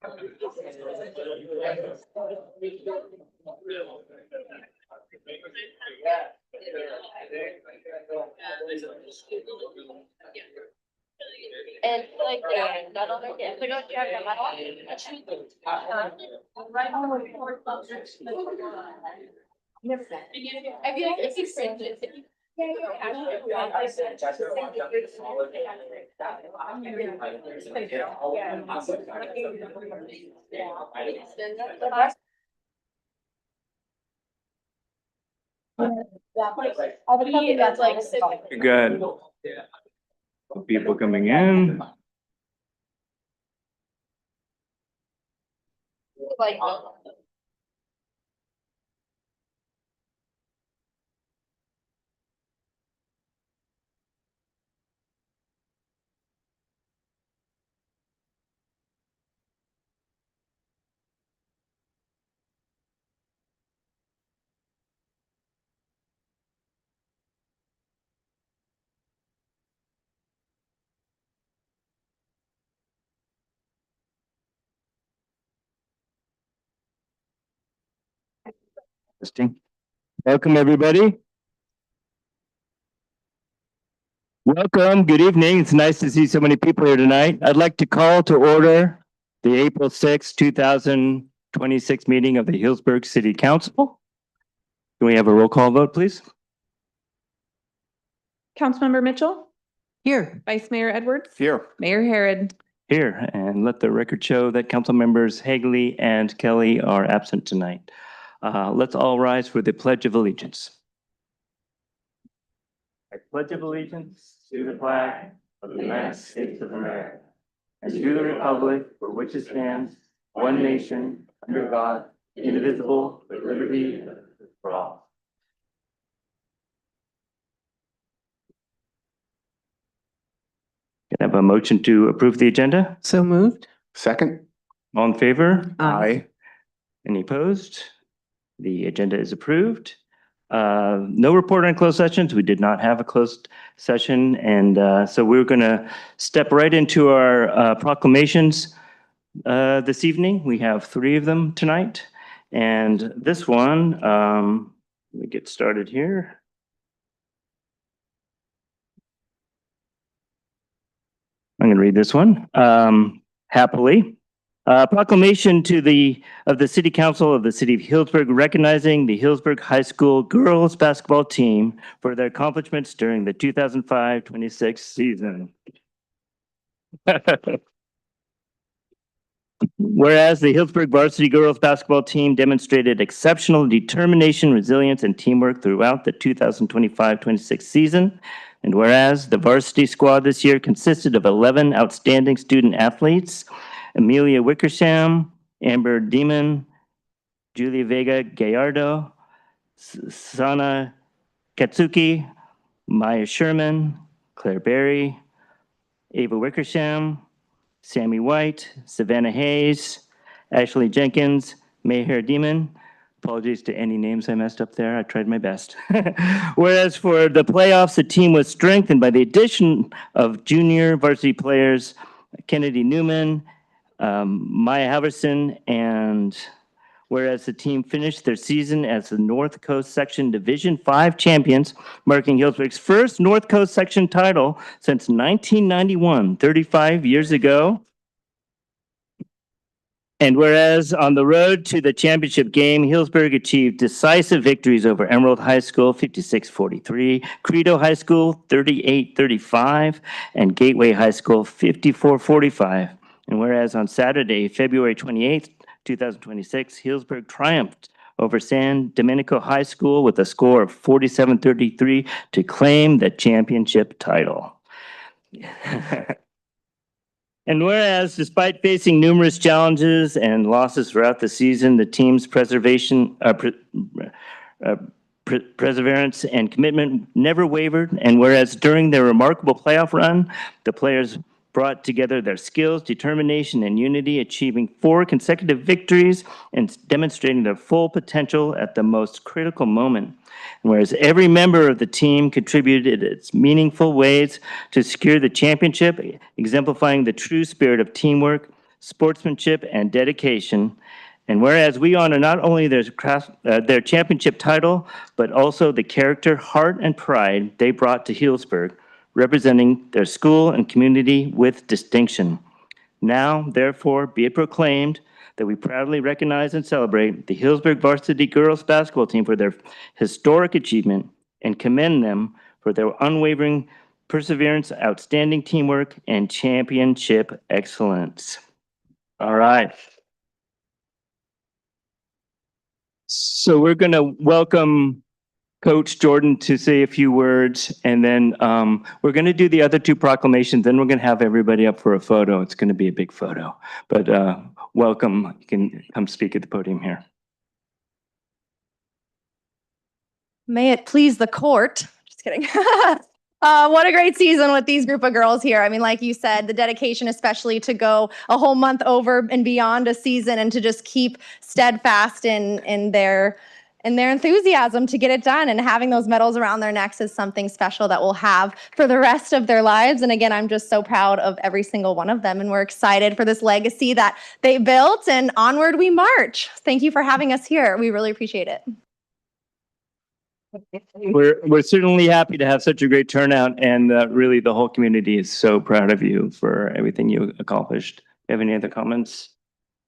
And like, not only that, we don't have them at all. I feel like it's extended. That's like. Good. People coming in. Like. Welcome, everybody. Welcome. Good evening. It's nice to see so many people here tonight. I'd like to call to order the April 6, 2026 meeting of the Healdsburg City Council. Can we have a roll call vote, please? Councilmember Mitchell, Here. Vice Mayor Edwards, Here. Mayor Herod. Here, and let the record show that council members Hagley and Kelly are absent tonight. Let's all rise for the Pledge of Allegiance. I pledge of allegiance to the flag of the United States of America and to the republic for which it stands, one nation, under God, indivisible, with liberty and justice for all. Can I have a motion to approve the agenda? So moved. Second? All in favor? Aye. Any opposed? The agenda is approved. No report on closed sessions. We did not have a closed session. And so we're going to step right into our proclamations this evening. We have 3 of them tonight. And this one, let me get started here. I'm going to read this one happily. Proclamation of the City Council of the City of Healdsburg recognizing the Healdsburg High School girls basketball team for their accomplishments during the 2025-26 season. Whereas the Healdsburg varsity girls basketball team demonstrated exceptional determination, resilience, and teamwork throughout the 2025-26 season. And whereas the varsity squad this year consisted of 11 outstanding student athletes, Amelia Wickersham, Amber Demon, Julia Vega Gallardo, Sana Katsuki, Maya Sherman, Claire Berry, Ava Wickersham, Sammy White, Savannah Hayes, Ashley Jenkins, Mayhair Demon. Apologies to any names I messed up there. I tried my best. Whereas for the playoffs, the team was strengthened by the addition of junior varsity players Kennedy Newman, Maya Haverson, and whereas the team finished their season as the North Coast Section Division 5 champions, marking Healdsburg's first North Coast Section title since 1991, 35 years ago. And whereas on the road to the championship game, Healdsburg achieved decisive victories over Emerald High School, 56-43, Credo High School, 38-35, and Gateway High School, 54-45. And whereas on Saturday, February 28th, 2026, Healdsburg triumphed over San Domenico High School with a score of 47-33 to claim the championship title. And whereas, despite facing numerous challenges and losses throughout the season, the team's perseverance and commitment never wavered. And whereas during their remarkable playoff run, the players brought together their skills, determination, and unity, achieving 4 consecutive victories and demonstrating their full potential at the most critical moment. And whereas every member of the team contributed its meaningful ways to secure the championship, exemplifying the true spirit of teamwork, sportsmanship, and dedication. And whereas we honor not only their championship title, but also the character, heart, and pride they brought to Healdsburg, representing their school and community with distinction. Now, therefore, be it proclaimed that we proudly recognize and celebrate the Healdsburg varsity girls basketball team for their historic achievement and commend them for their unwavering perseverance, outstanding teamwork, and championship excellence. All right. So we're going to welcome Coach Jordan to say a few words, and then we're going to do the other two proclamations. Then we're going to have everybody up for a photo. It's going to be a big photo. But welcome. You can come speak at the podium here. May it please the court. Just kidding. What a great season with these group of girls here. I mean, like you said, the dedication, especially to go a whole month over and beyond a season and to just keep steadfast in their enthusiasm to get it done, and having those medals around their necks is something special that we'll have for the rest of their lives. And again, I'm just so proud of every single one of them, and we're excited for this legacy that they built, and onward we march. Thank you for having us here. We really appreciate it. We're certainly happy to have such a great turnout, and really the whole community is so proud of you for everything you accomplished. Do you have any other comments?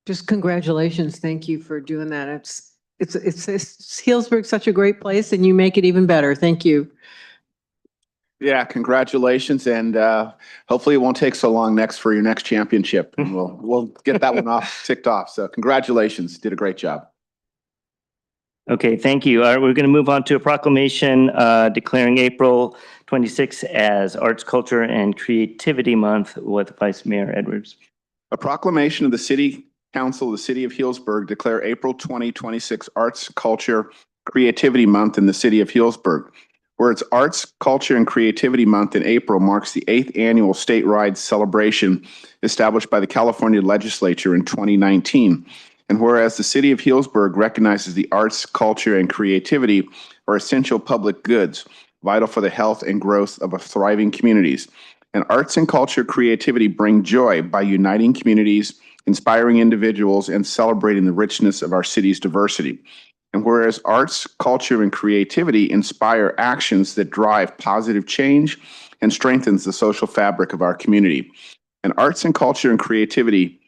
Just congratulations. Thank you for doing that. It's Healdsburg's such a great place, and you make it even better. Thank you. Yeah, congratulations, and hopefully it won't take so long for your next championship, and we'll get that one ticked off. So congratulations, did a great job. Okay, thank you. All right, we're going to move on to a proclamation declaring April 26th as Arts, Culture, and Creativity Month with Vice Mayor Edwards. A proclamation of the City Council of the City of Healdsburg declare April 2026 Arts, Culture, Creativity Month in the City of Healdsburg. Where it's Arts, Culture, and Creativity Month in April marks the 8th annual statewide celebration established by the California Legislature in 2019. And whereas the City of Healdsburg recognizes the arts, culture, and creativity are essential public goods, vital for the health and growth of thriving communities. And arts and culture creativity bring joy by uniting communities, inspiring individuals, and celebrating the richness of our city's diversity. And whereas arts, culture, and creativity inspire actions that drive positive change and strengthens the social fabric of our community. And arts and culture and creativity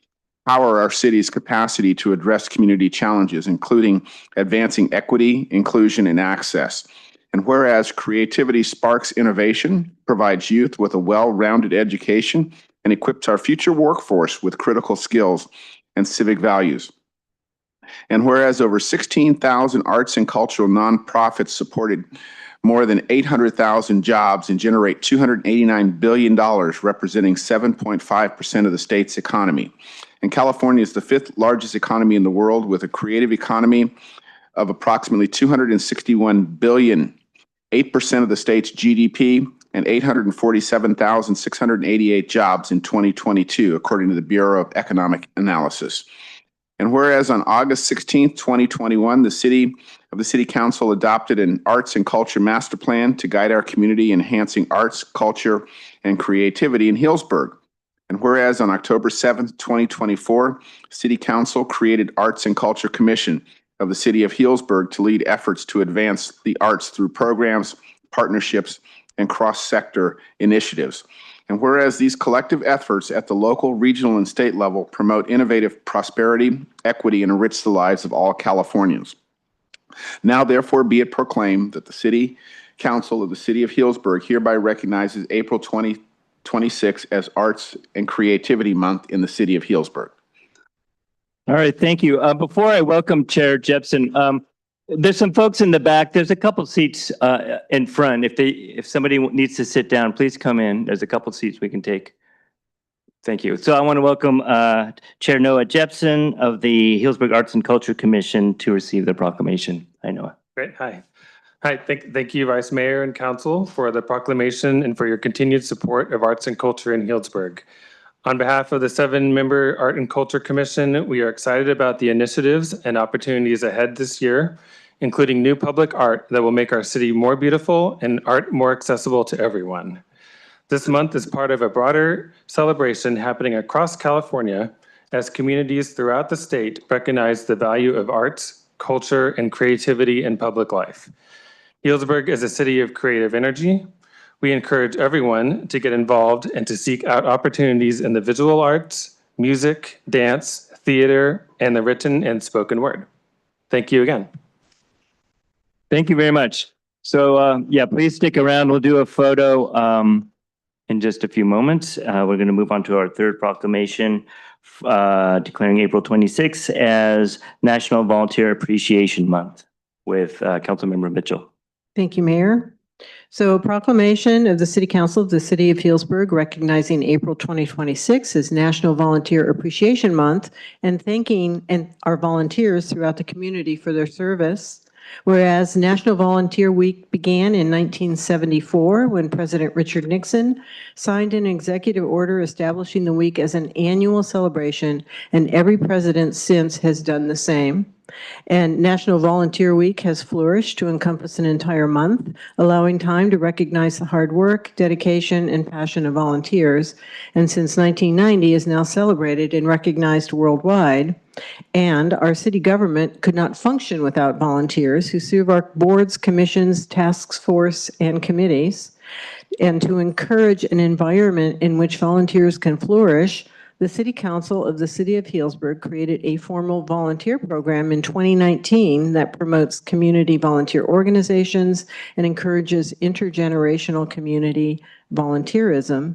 power our city's capacity to address community challenges, including advancing equity, inclusion, and access. And whereas creativity sparks innovation, provides youth with a well-rounded education, and equips our future workforce with critical skills and civic values. And whereas over 16,000 arts and cultural nonprofits supported more than 800,000 jobs and generate $289 billion, representing 7.5% of the state's economy. And California is the 5th largest economy in the world, with a creative economy of approximately $261 billion, 8% of the state's GDP, and 847,688 jobs in 2022, according to the Bureau of Economic Analysis. And whereas on August 16, 2021, the City Council adopted an Arts and Culture Master Plan to guide our community, enhancing arts, culture, and creativity in Healdsburg. And whereas on October 7, 2024, City Council created Arts and Culture Commission of the City of Healdsburg to lead efforts to advance the arts through programs, partnerships, and cross-sector initiatives. And whereas these collective efforts at the local, regional, and state level promote innovative prosperity, equity, and enrich the lives of all Californians. Now, therefore, be it proclaimed that the City Council of the City of Healdsburg hereby recognizes April 2026 as Arts and Creativity Month in the City of Healdsburg. All right, thank you. Before I welcome Chair Jepson, there's some folks in the back. There's a couple seats in front. If somebody needs to sit down, please come in. There's a couple seats we can take. Thank you. So I want to welcome Chair Noah Jepson of the Healdsburg Arts and Culture Commission to receive the proclamation. Hi, Noah. Great. Hi. Thank you, Vice Mayor and Council, for the proclamation and for your continued support of arts and culture in Healdsburg. On behalf of the 7-member Art and Culture Commission, we are excited about the initiatives and opportunities ahead this year, including new public art that will make our city more beautiful and art more accessible to everyone. This month is part of a broader celebration happening across California as communities throughout the state recognize the value of arts, culture, and creativity in public life. Healdsburg is a city of creative energy. We encourage everyone to get involved and to seek out opportunities in the visual arts, music, dance, theater, and the written and spoken word. Thank you again. Thank you very much. So, yeah, please stick around. We'll do a photo in just a few moments. We're going to move on to our third proclamation, declaring April 26th as National Volunteer Appreciation Month with Councilmember Mitchell. Thank you, Mayor. So a proclamation of the City Council of the City of Healdsburg recognizing April 2026 as National Volunteer Appreciation Month and thanking our volunteers throughout the community for their service. Whereas National Volunteer Week began in 1974 when President Richard Nixon signed an executive order establishing the week as an annual celebration, and every president since has done the same. And National Volunteer Week has flourished to encompass an entire month, allowing time to recognize the hard work, dedication, and passion of volunteers. And since 1990 is now celebrated and recognized worldwide. And our city government could not function without volunteers who serve our boards, commissions, task force, and committees. And to encourage an environment in which volunteers can flourish, the City Council of the City of Healdsburg created a formal volunteer program in 2019 that promotes community volunteer organizations and encourages intergenerational community volunteerism.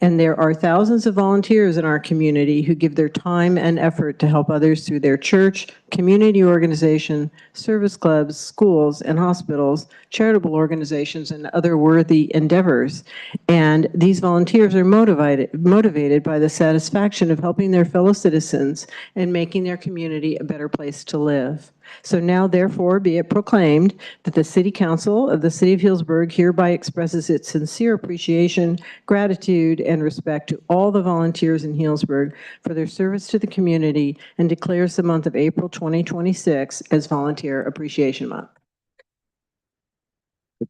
And there are thousands of volunteers in our community who give their time and effort to help others through their church, community organization, service clubs, schools, and hospitals, charitable organizations, and other worthy endeavors. And these volunteers are motivated by the satisfaction of helping their fellow citizens and making their community a better place to live. So now, therefore, be it proclaimed that the City Council of the City of Healdsburg hereby expresses its sincere appreciation, gratitude, and respect to all the volunteers in Healdsburg for their service to the community and declares the month of April 2026 as Volunteer Appreciation Month.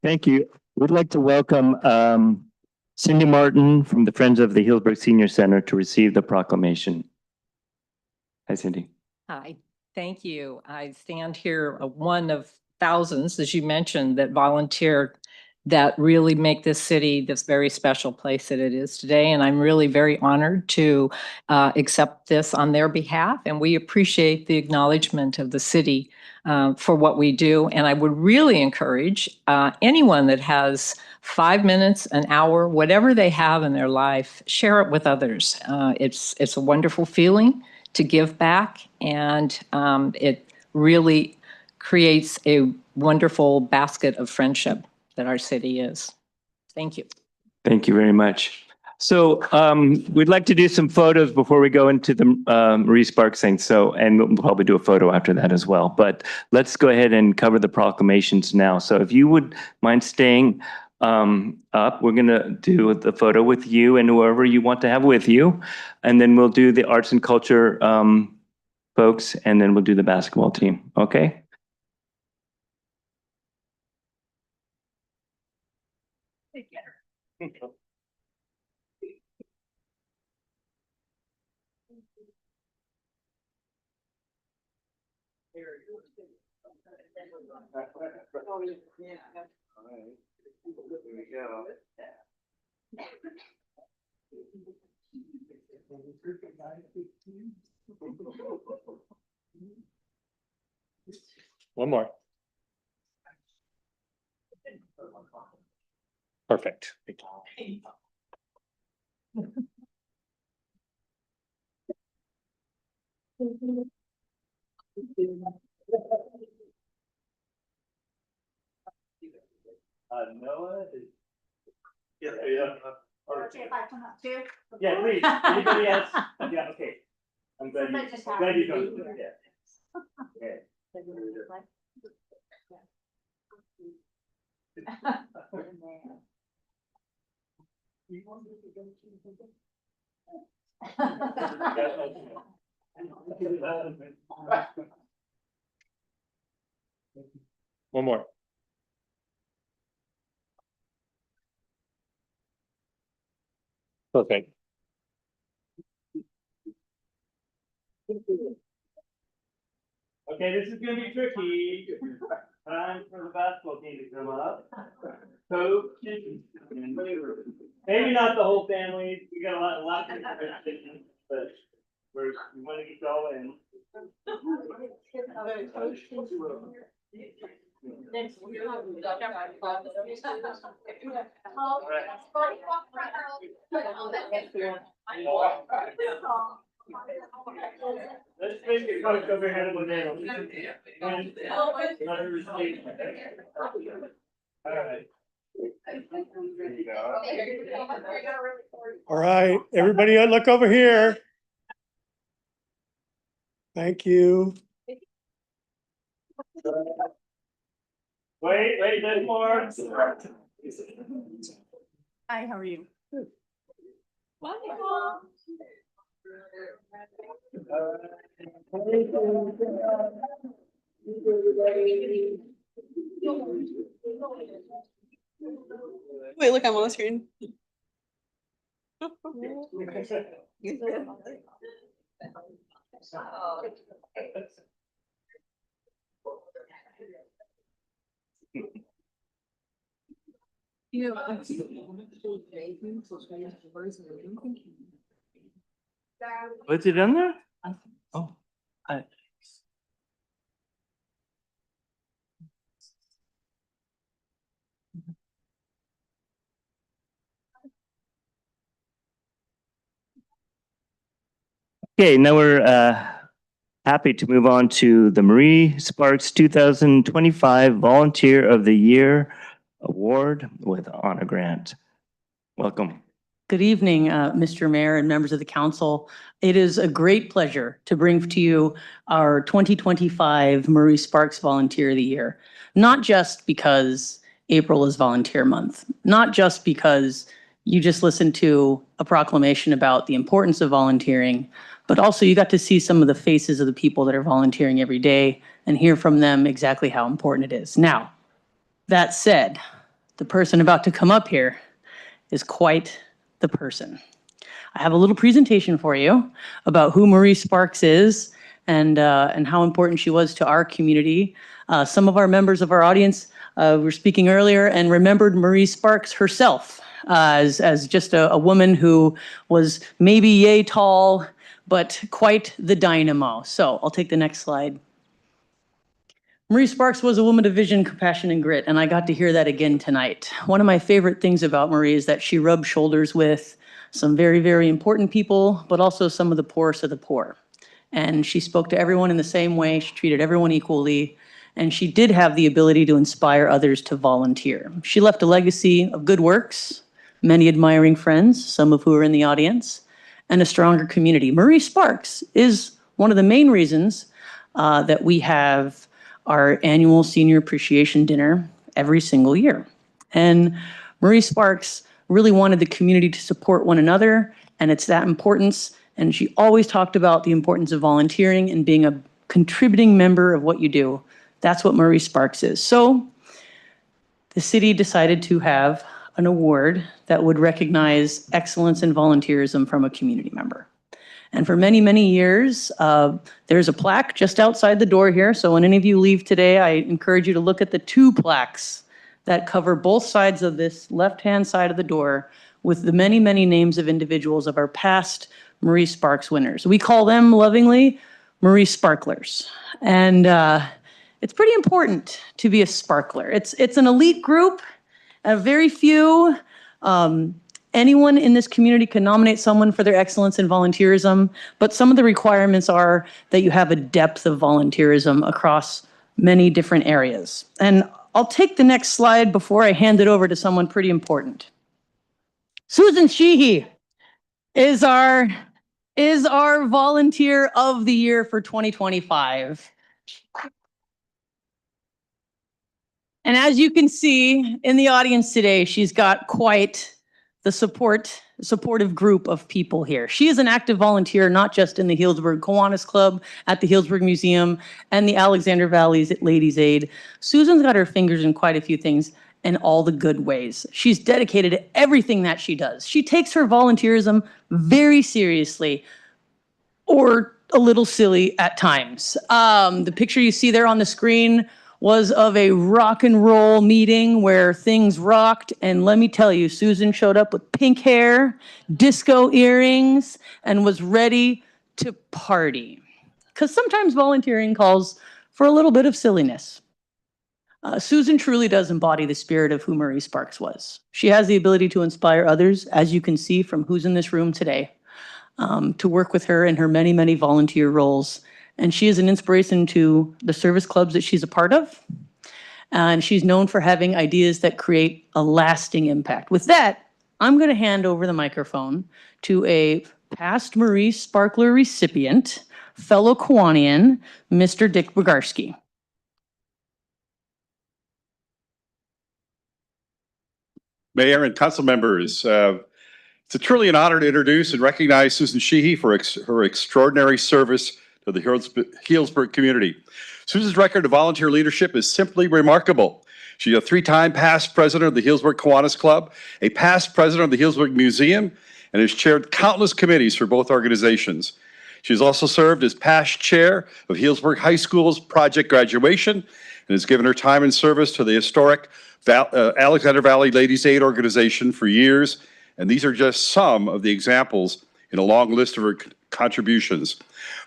Thank you. We'd like to welcome Cindy Martin from the Friends of the Healdsburg Senior Center to receive the proclamation. Hi, Cindy. Hi, thank you. I stand here, one of thousands, as you mentioned, that volunteer that really make this city this very special place that it is today. And I'm really very honored to accept this on their behalf. And we appreciate the acknowledgement of the city for what we do. And I would really encourage anyone that has 5 minutes, an hour, whatever they have in their life, share it with others. It's a wonderful feeling to give back, and it really creates a wonderful basket of friendship that our city is. Thank you. Thank you very much. So we'd like to do some photos before we go into the Marie Sparks thing. So, and we'll probably do a photo after that as well. But let's go ahead and cover the proclamations now. So if you would mind staying up, we're going to do the photo with you and whoever you want to have with you. And then we'll do the arts and culture folks, and then we'll do the basketball team. Okay? One more. Perfect. Noah is. Yeah. Okay, if I come up too? Yeah, please. Anybody else? Yeah, okay. I'm glad Somebody just glad happened you to come. be here. Yeah. Okay. One more. Perfect. Okay, this is gonna be tricky. Time for the basketball team to come up. Coach, maybe not the whole family. We got a lot of different, but we want to get going. Let's make it coach over here with All right. All right, everybody look over here. Thank you. Wait, there's more. Hi, how are you? Wait, look, I'm on the screen. What's it on there? Oh. Okay, now we're happy to move on to the Marie Sparks 2025 Volunteer of the Year Award with Honor Grant. Welcome. Good evening, Mr. Mayor and members of the council. It is a great pleasure to bring to you our 2025 Marie Sparks Volunteer of the Year. Not just because April is Volunteer Month, not just because you just listened to a proclamation about the importance of volunteering, but also you got to see some of the faces of the people that are volunteering every day and hear from them exactly how important it is. Now, that said, the person about to come up here is quite the person. I have a little presentation for you about who Marie Sparks is and how important she was to our community. Some of our members of our audience were speaking earlier and remembered Marie Sparks herself as just a woman who was maybe yay tall, but quite the dynamo. So I'll take the next slide. Marie Sparks was a woman of vision, compassion, and grit, and I got to hear that again tonight. One of my favorite things about Marie is that she rubbed shoulders with some very, very important people, but also some of the poorest of the poor. And she spoke to everyone in the same way. She treated everyone equally. And she did have the ability to inspire others to volunteer. She left a legacy of good works, many admiring friends, some of who are in the audience, and a stronger community. Marie Sparks is one of the main reasons that we have our annual Senior Appreciation Dinner every single year. And Marie Sparks really wanted the community to support one another, and it's that importance. And she always talked about the importance of volunteering and being a contributing member of what you do. That's what Marie Sparks is. So the city decided to have an award that would recognize excellence in volunteerism from a community member. And for many, many years, there's a plaque just outside the door here. So when any of you leave today, I encourage you to look at the 2 plaques that cover both sides of this left-hand side of the door with the many, many names of individuals of our past Marie Sparks winners. We call them lovingly Marie Sparklers. And it's pretty important to be a sparkler. It's an elite group, very few. Anyone in this community can nominate someone for their excellence in volunteerism, but some of the requirements are that you have a depth of volunteerism across many different areas. And I'll take the next slide before I hand it over to someone pretty important. Susan Sheehy is our Volunteer of the Year for 2025. And as you can see in the audience today, she's got quite the supportive group of people here. She is an active volunteer, not just in the Healdsburg Kiwanis Club, at the Healdsburg Museum, and the Alexander Valley's Ladies Aid. Susan's got her fingers in quite a few things in all the good ways. She's dedicated to everything that she does. She takes her volunteerism very seriously, or a little silly at times. The picture you see there on the screen was of a rock and roll meeting where things rocked. And let me tell you, Susan showed up with pink hair, disco earrings, and was ready to party. Because sometimes volunteering calls for a little bit of silliness. Susan truly does embody the spirit of who Marie Sparks was. She has the ability to inspire others, as you can see from who's in this room today, to work with her in her many, many volunteer roles. And she is an inspiration to the service clubs that she's a part of. And she's known for having ideas that create a lasting impact. With that, I'm going to hand over the microphone to a past Marie Sparkler recipient, fellow Kiwanian, Mr. Dick Bogarski. Mayor and council members, it's truly an honor to introduce and recognize Susan Sheehy for her extraordinary service to the Healdsburg community. Susan's record of volunteer leadership is simply remarkable. She's a 3-time past president of the Healdsburg Kiwanis Club, a past president of the Healdsburg Museum, and has chaired countless committees for both organizations. She has also served as past chair of Healdsburg High School's project graduation and has given her time and service to the historic Alexander Valley Ladies Aid organization for years. And these are just some of the examples in a long list of her contributions.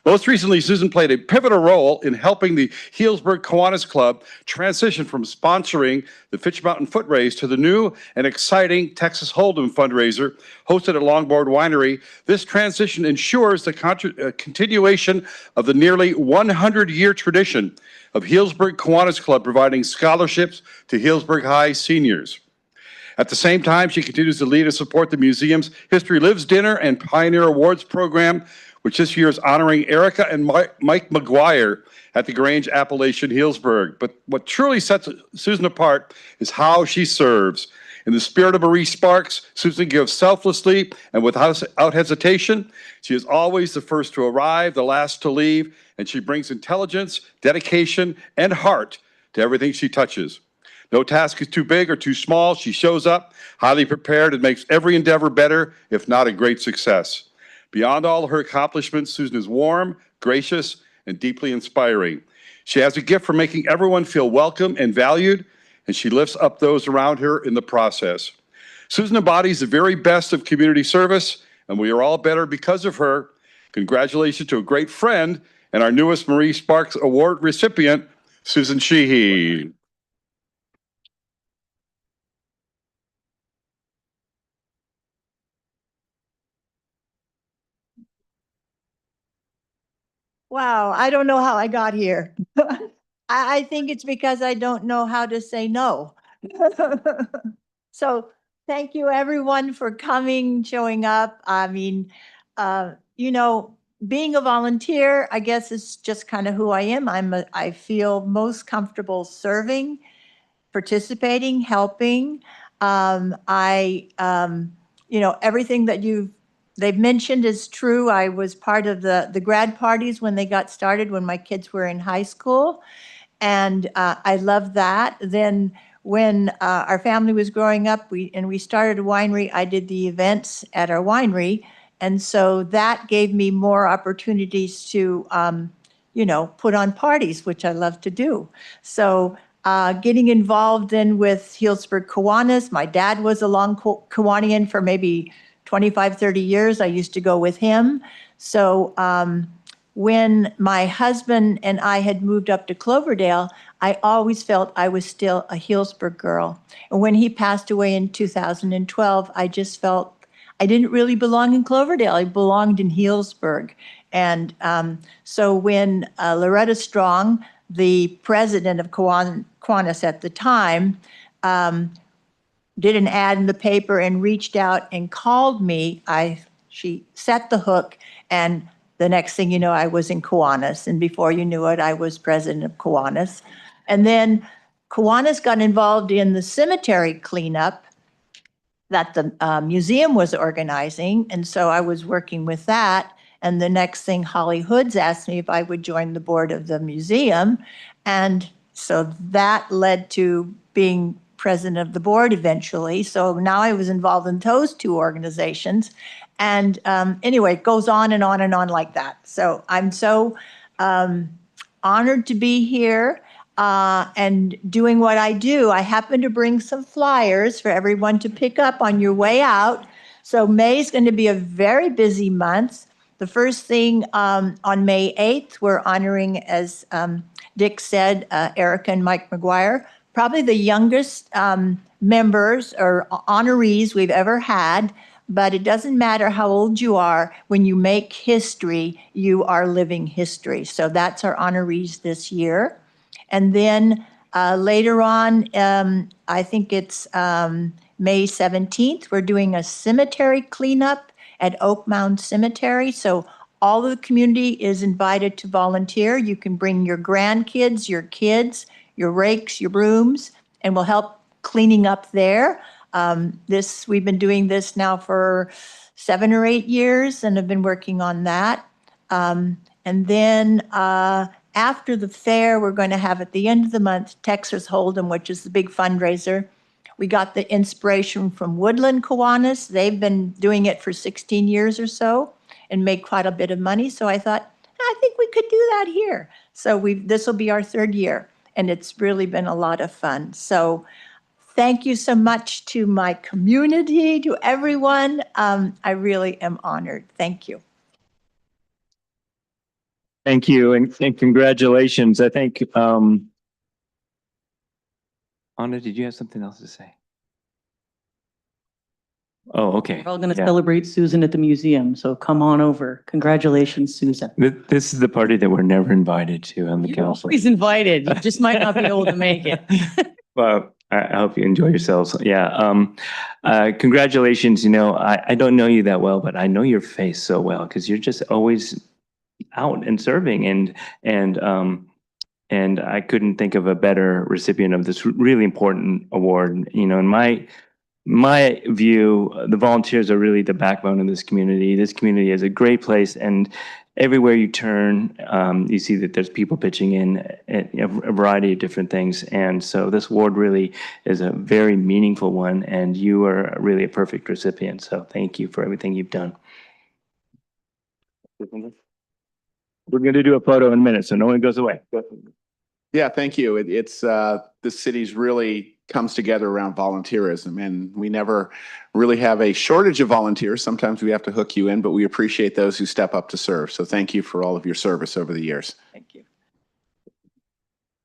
Most recently, Susan played a pivotal role in helping the Healdsburg Kiwanis Club transition from sponsoring the Fitch Mountain Foot Race to the new and exciting Texas Hold'em fundraiser hosted at Longboard Winery. This transition ensures the continuation of the nearly 100-year tradition of Healdsburg Kiwanis Club providing scholarships to Healdsburg High seniors. At the same time, she continues to lead and support the museum's History Lives Dinner and Pioneer Awards program, which this year is honoring Erica and Mike McGuire at the Grange Appalachian Healdsburg. But what truly sets Susan apart is how she serves. In the spirit of Marie Sparks, Susan gives selflessly and without hesitation. She is always the first to arrive, the last to leave, and she brings intelligence, dedication, and heart to everything she touches. No task is too big or too small. She shows up highly prepared and makes every endeavor better, if not a great success. Beyond all her accomplishments, Susan is warm, gracious, and deeply inspiring. She has a gift for making everyone feel welcome and valued, and she lifts up those around her in the process. Susan embodies the very best of community service, and we are all better because of her. Congratulations to a great friend and our newest Marie Sparks Award recipient, Susan Sheehy. Wow, I don't know how I got here. I think it's because I don't know how to say no. So thank you everyone for coming, showing up. I mean, being a volunteer, I guess is just kind of who I am. I feel most comfortable serving, participating, helping. Everything that they've mentioned is true. I was part of the grad parties when they got started when my kids were in high school. And I love that. Then when our family was growing up, we started a winery, I did the events at our winery. And so that gave me more opportunities to, put on parties, which I love to do. So getting involved then with Healdsburg Kiwanis, my dad was a long Kiwanian for maybe 25, 30 years. I used to go with him. So when my husband and I had moved up to Cloverdale, I always felt I was still a Healdsburg girl. And when he passed away in 2012, I just felt I didn't really belong in Cloverdale. I belonged in Healdsburg. And so when Loretta Strong, the president of Kiwanis at the time, did an ad in the paper and reached out and called me, she set the hook, and the next thing you know, I was in Kiwanis. And before you knew it, I was president of Kiwanis. And then Kiwanis got involved in the cemetery cleanup that the museum was organizing. And so I was working with that. And the next thing, Holly Hoods asked me if I would join the board of the museum. And so that led to being president of the board eventually. So now I was involved in those two organizations. And anyway, it goes on and on and on like that. So I'm so honored to be here and doing what I do. I happen to bring some flyers for everyone to pick up on your way out. So May is going to be a very busy month. The first thing on May 8th, we're honoring, as Dick said, Erica and Mike McGuire, probably the youngest members or honorees we've ever had. But it doesn't matter how old you are. When you make history, you are living history. So that's our honorees this year. And then later on, I think it's May 17th, we're doing a cemetery cleanup at Oak Mound Cemetery. So all of the community is invited to volunteer. You can bring your grandkids, your kids, your rakes, your brooms, and we'll help cleaning up there. We've been doing this now for 7 or 8 years and have been working on that. And then after the fair, we're going to have at the end of the month, Texas Hold'em, which is the big fundraiser. We got the inspiration from Woodland Kiwanis. They've been doing it for 16 years or so and made quite a bit of money. So I thought, I think we could do that here. So this will be our 3rd year, and it's really been a lot of fun. So thank you so much to my community, to everyone. I really am honored. Thank you. Thank you, and congratulations. I think, Anna, did you have something else to say? Oh, okay. We're all going to Yeah. celebrate Susan at the museum, so come on over. Congratulations, Susan. This is the party that we're never invited to on the You're council. always invited. You just might not be able to make it. Well, I hope you enjoy yourselves. Yeah. Congratulations. You know, I don't know you that well, but I know your face so well because you're just always out and serving, and I couldn't think of a better recipient of this really important award. You know, in my view, the volunteers are really the backbone of this community. This community is a great place, and everywhere you turn, you see that there's people pitching in at a variety of different things. And so this award really is a very meaningful one, and you are really a perfect recipient. So thank you for everything you've done. We're going to do a photo in a minute, so no one goes away. Yeah, thank you. It's the city's really comes together around volunteerism, and we never really have a shortage of volunteers. Sometimes we have to hook you in, but we appreciate those who step up to serve. So thank you for all of your service over the years. Thank you.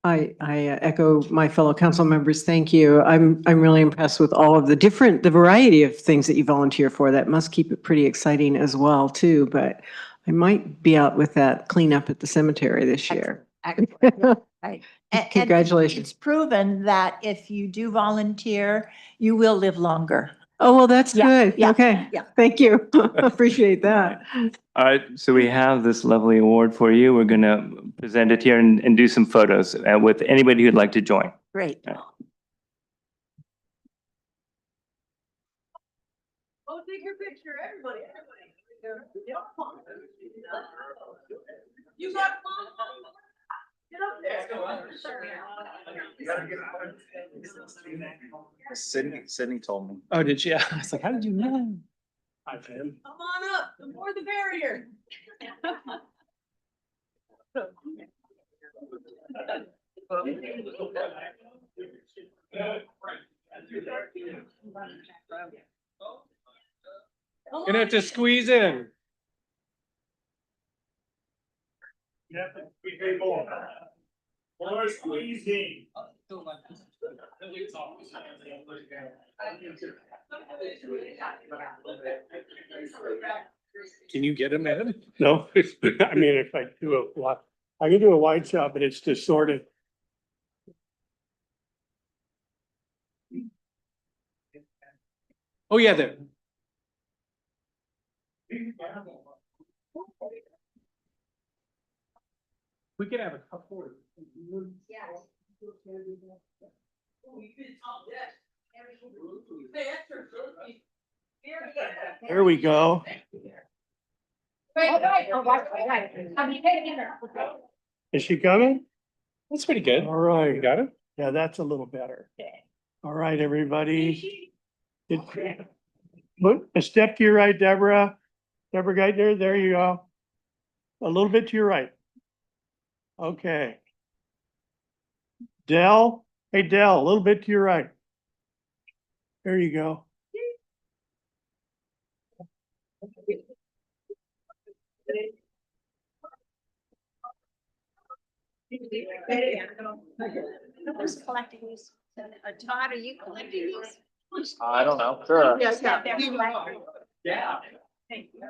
I echo my fellow council members. Thank you. I'm really impressed with all of the variety of things that you volunteer for. That must keep it pretty exciting as well, too. But I might be out with that cleanup at the cemetery this year. Excellent. Right. And Congratulations. it's proven that if you do volunteer, you will live longer. Oh, well, that's Yeah, good. yeah, Okay. yeah. Thank you. Appreciate that. All right, so we have this lovely award for you. We're going to present it here and do some photos with anybody who'd like to join. Great. Oh, take your picture, everybody. You got get up there. Sydney told me. Oh, did you? I was like, how did you know? I've been. Come on up, the more the merrier. Gonna have to squeeze in. We pay more. More squeezing. Can you get him in? No, I mean, if I do I can do a wide shot, but it's distorted. Oh, yeah, there. We could have a couple. There we go. Is she coming? That's pretty good. All right. You got it? Yeah, that's a little better. All right, everybody. Look, a step to your right, Deborah. Deborah Geithner, there you go. A little bit to your right. Okay. Dell, hey Dell, a little bit to your right. There you go. Who's collecting these? Todd, are you collecting these? I don't know. Sure. Yeah. Yeah. Thank you.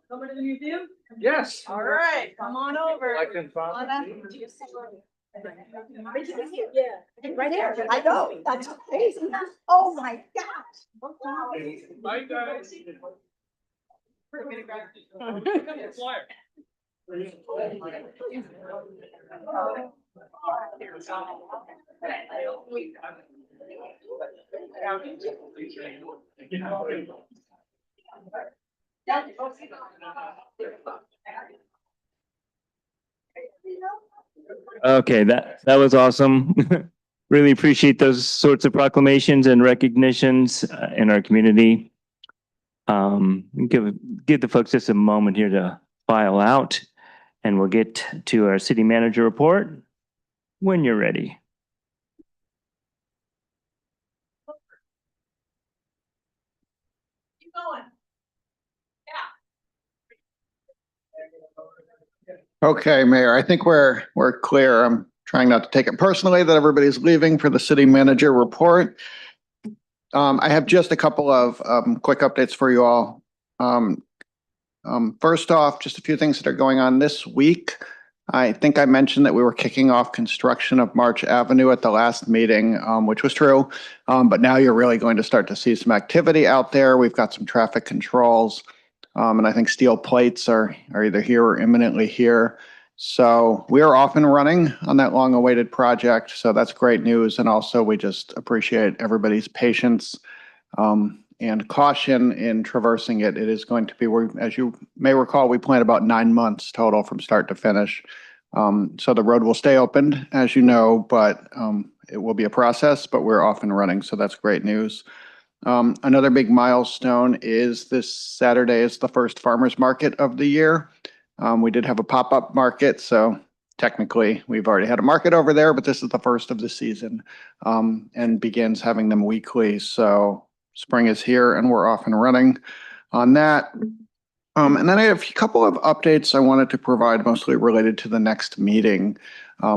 Coming to the museum? Yes. All right, come on over. On up. Yeah, right there. I know, that's crazy. Oh, my gosh. Bye, guys. Okay, that was awesome. Really appreciate those sorts of proclamations and recognitions in our community. Give the folks just a moment here to file out, and we'll get to our city manager report when you're ready. Keep going. Okay, Mayor, I think we're clear. I'm trying not to take it personally that everybody's leaving for the city manager report. I have just a couple of quick updates for you all. First off, just a few things that are going on this week. I think I mentioned that we were kicking off construction of March Avenue at the last meeting, which was true. But now you're really going to start to see some activity out there. We've got some traffic controls. And I think steel plates are either here or imminently here. So we are off and running on that long awaited project. So that's great news. And also we just appreciate everybody's patience and caution in traversing it. It is going to be, as you may recall, we planned about 9 months total from start to finish. So the road will stay open, as you know, but it will be a process, but we're off and running. So that's great news. Another big milestone is this Saturday is the first farmers market of the year. We did have a pop-up market, so technically we've already had a market over there, but this is the first of the season and begins having them weekly. So spring is here and we're off and running on that. And then I have a couple of updates I wanted to provide, mostly related to the next meeting.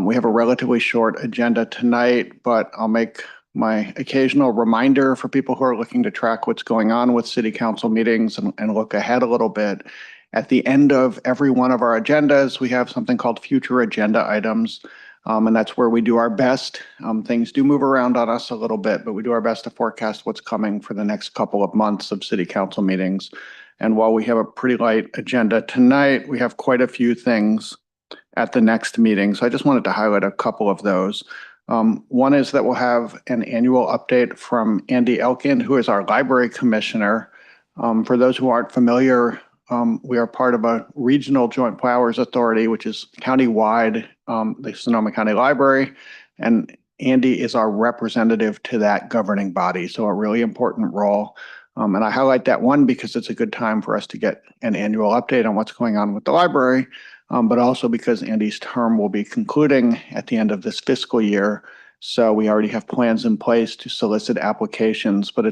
We have a relatively short agenda tonight, but I'll make my occasional reminder for people who are looking to track what's going on with city council meetings and look ahead a little bit. At the end of every one of our agendas, we have something called future agenda items. And that's where we do our best. Things do move around on us a little bit, but we do our best to forecast what's coming for the next couple of months of city council meetings. And while we have a pretty light agenda tonight, we have quite a few things at the next meeting. So I just wanted to highlight a couple of those. One is that we'll have an annual update from Andy Elkin, who is our library commissioner. For those who aren't familiar, we are part of a regional joint powers authority, which is countywide, the Sonoma County Library. And Andy is our representative to that governing body. So a really important role. And I highlight that one because it's a good time for us to get an annual update on what's going on with the library. But also because Andy's term will be concluding at the end of this fiscal year. So we already have plans in place to solicit applications, but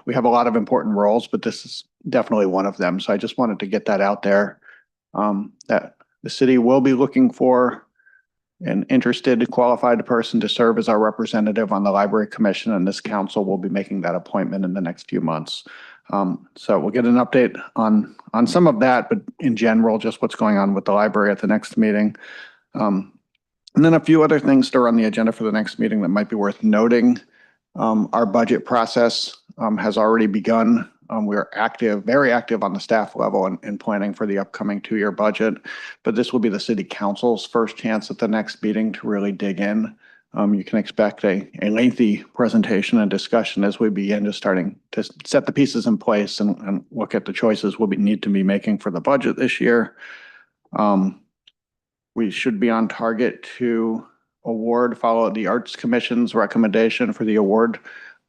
we have a lot of important roles, but this is definitely one of them. So I just wanted to get that out there, that the city will be looking for an interested, qualified person to serve as our representative on the library commission, and this council will be making that appointment in the next few months. So we'll get an update on some of that, but in general, just what's going on with the library at the next meeting. And then a few other things that are on the agenda for the next meeting that might be worth noting. Our budget process has already begun. We are active, very active on the staff level in planning for the upcoming 2-year budget, but this will be the city council's first chance at the next meeting to really dig in. You can expect a lengthy presentation and discussion as we begin just starting to set the pieces in place and look at the choices we'll need to be making for the budget this year. We should be on target to follow the Arts Commission's recommendation for the award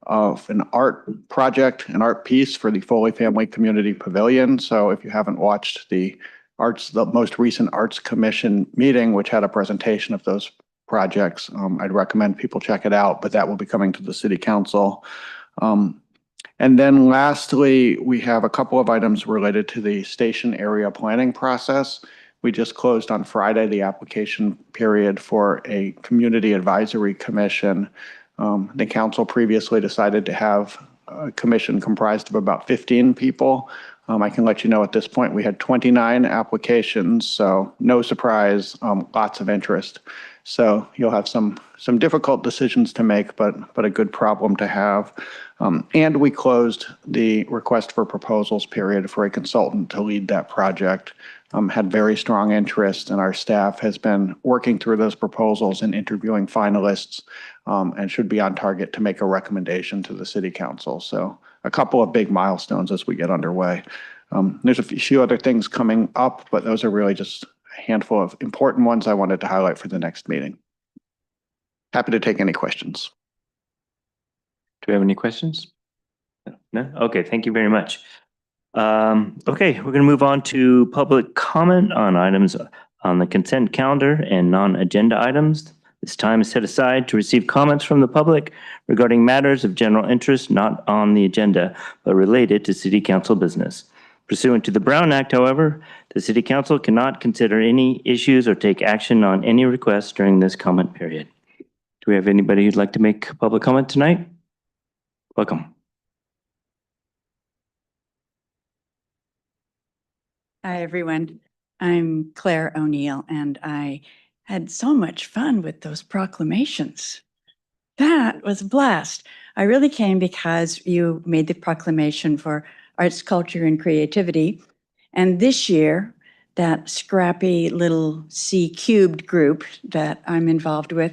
of an art project, an art piece for the Foley Family Community Pavilion. So if you haven't watched the most recent Arts Commission meeting, which had a presentation of those projects, I'd recommend people check it out, but that will be coming to the City Council. And then lastly, we have a couple of items related to the station area planning process. We just closed on Friday the application period for a community advisory commission. The council previously decided to have a commission comprised of about 15 people. I can let you know at this point we had 29 applications, so no surprise, lots of interest. So you'll have some difficult decisions to make, but a good problem to have. And we closed the request for proposals period for a consultant to lead that project. Had very strong interest, and our staff has been working through those proposals and interviewing finalists, and should be on target to make a recommendation to the City Council. So a couple of big milestones as we get underway. There's a few other things coming up, but those are really just a handful of important ones I wanted to highlight for the next meeting. Happy to take any questions. Do we have any questions? No? Okay, thank you very much. Okay, we're going to move on to public comment on items on the consent calendar and non-agenda items. This time is set aside to receive comments from the public regarding matters of general interest not on the agenda, but related to City Council business. Pursuant to the Brown Act, however, the City Council cannot consider any issues or take action on any requests during this comment period. Do we have anybody who'd like to make public comment tonight? Welcome. Hi, everyone. I'm Claire O'Neill, and I had so much fun with those proclamations. That was a blast. I really came because you made the proclamation for arts, culture, and creativity. And this year, that scrappy little C-cubed group that I'm involved with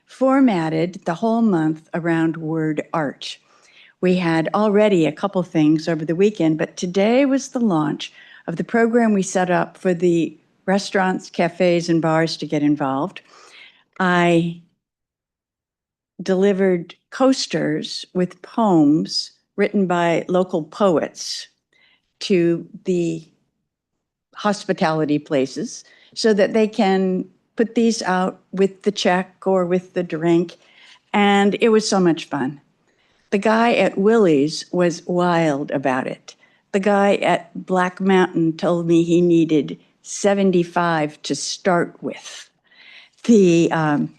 formatted the whole month around word art. We had already a couple things over the weekend, but today was the launch of the program we set up for the restaurants, cafes, and bars to get involved. I delivered coasters with poems written by local poets to the hospitality places so that they can put these out with the check or with the drink. And it was so much fun. The guy at Willie's was wild about it. The guy at Black Mountain told me he needed 75 to start with. Everyone.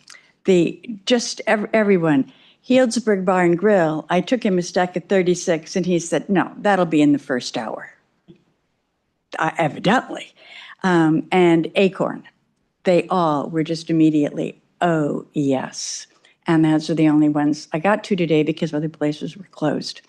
Healdsburg Bar and Grill, I took him a stack of 36 and he said, no, that'll be in the first hour. Evidently. And Acorn, they all were just immediately, oh, yes. And those are the only ones I got to today because other places were closed.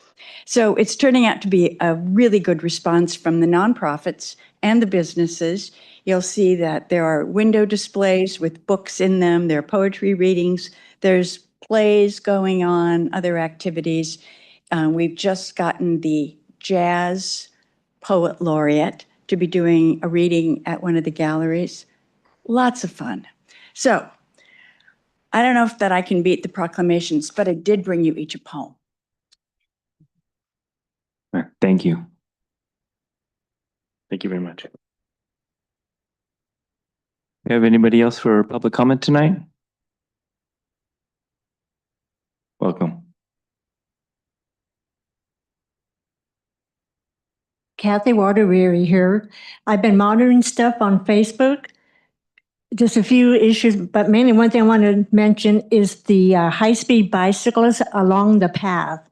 So it's turning out to be a really good response from the nonprofits and the businesses. You'll see that there are window displays with books in them. There are poetry readings. There's plays going on, other activities. We've just gotten the jazz poet laureate to be doing a reading at one of the galleries. Lots of fun. So I don't know if that I can beat the proclamations, but I did bring you each a poem. Thank you. Thank you very much. Do you have anybody else for public comment tonight? Welcome. Kathy Waterweary here. I've been monitoring stuff on Facebook. Just a few issues, but mainly one thing I want to mention is the high-speed bicyclists along the path.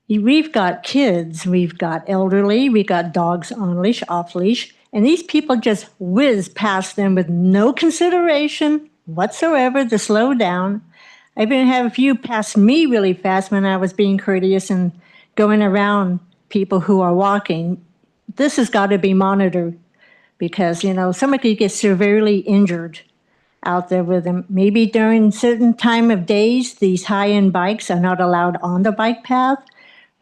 We've got kids, we've got elderly, we've got dogs on leash, off leash, and these people just whiz past them with no consideration whatsoever to slow down. I even had a few pass me really fast when I was being courteous and going around people who are walking. This has got to be monitored because, somebody could get severely injured out there with them. Maybe during certain time of days, these high-end bikes are not allowed on the bike path.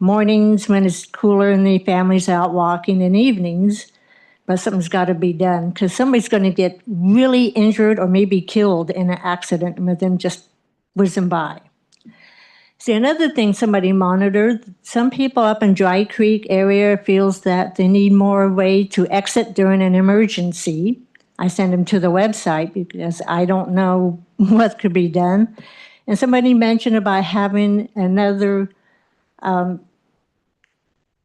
Mornings when it's cooler and the family's out walking, and evenings, but something's got to be done because somebody's going to get really injured or maybe killed in an accident with them just whizzing by. See, another thing somebody monitored, some people up in Dry Creek area feels that they need more way to exit during an emergency. I send them to the website because I don't know what could be done. And somebody mentioned about having another, to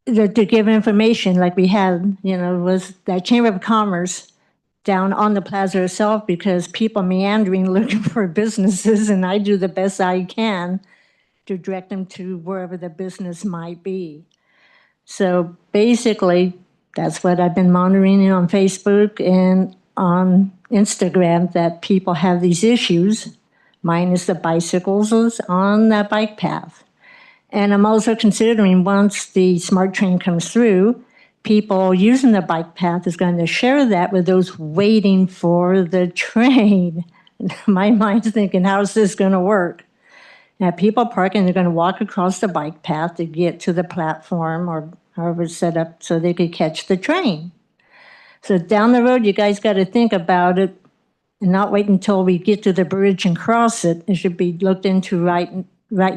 give information like we had, was that Chamber of Commerce down on the plaza itself because people meandering looking for businesses, and I do the best I can to direct them to wherever the business might be. So basically, that's what I've been monitoring on Facebook and on Instagram, that people have these issues. Mine is the bicycles on that bike path. And I'm also considering once the SMART train comes through, people using the bike path is going to share that with those waiting for the train. My mind's thinking, how's this going to work? Now, people parking, they're going to walk across the bike path to get to the platform or however it's set up so they could catch the train. So down the road, you guys got to think about it and not wait until we get to the bridge and cross it. It should be looked into right,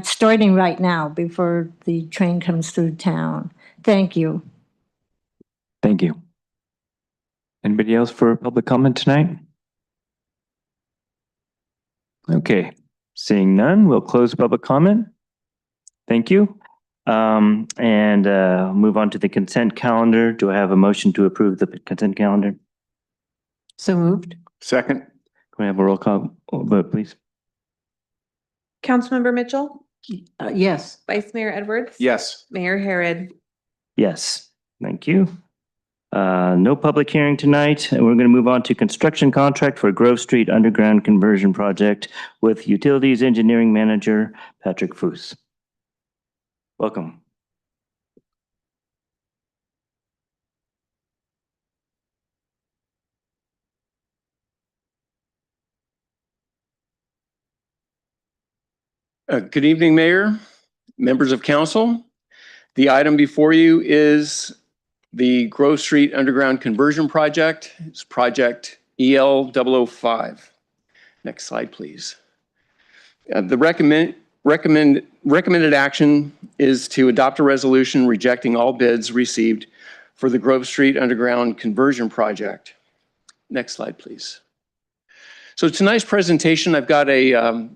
starting right now before the train comes through town. Thank you. Thank you. Anybody else for public comment tonight? Okay, seeing none, we'll close public comment. Thank you. Move on to the consent calendar. Do I have a motion to approve the consent calendar? So moved. Second. Can we have a roll call vote, please? Councilmember Mitchell, Yes. Vice Mayor Edwards. Yes. Mayor Harrod. Yes, thank you. No public hearing tonight, and we're going to move on to construction contract for Grove Street Underground Conversion Project with Utilities Engineering Manager Patrick Foos. Welcome. Good evening, Mayor, members of council. The item before you is the Grove Street Underground Conversion Project. It's project EL005. Next slide, please. The recommended action is to adopt a resolution rejecting all bids received for the Grove Street Underground Conversion Project. Next slide, please. So tonight's presentation, I've got a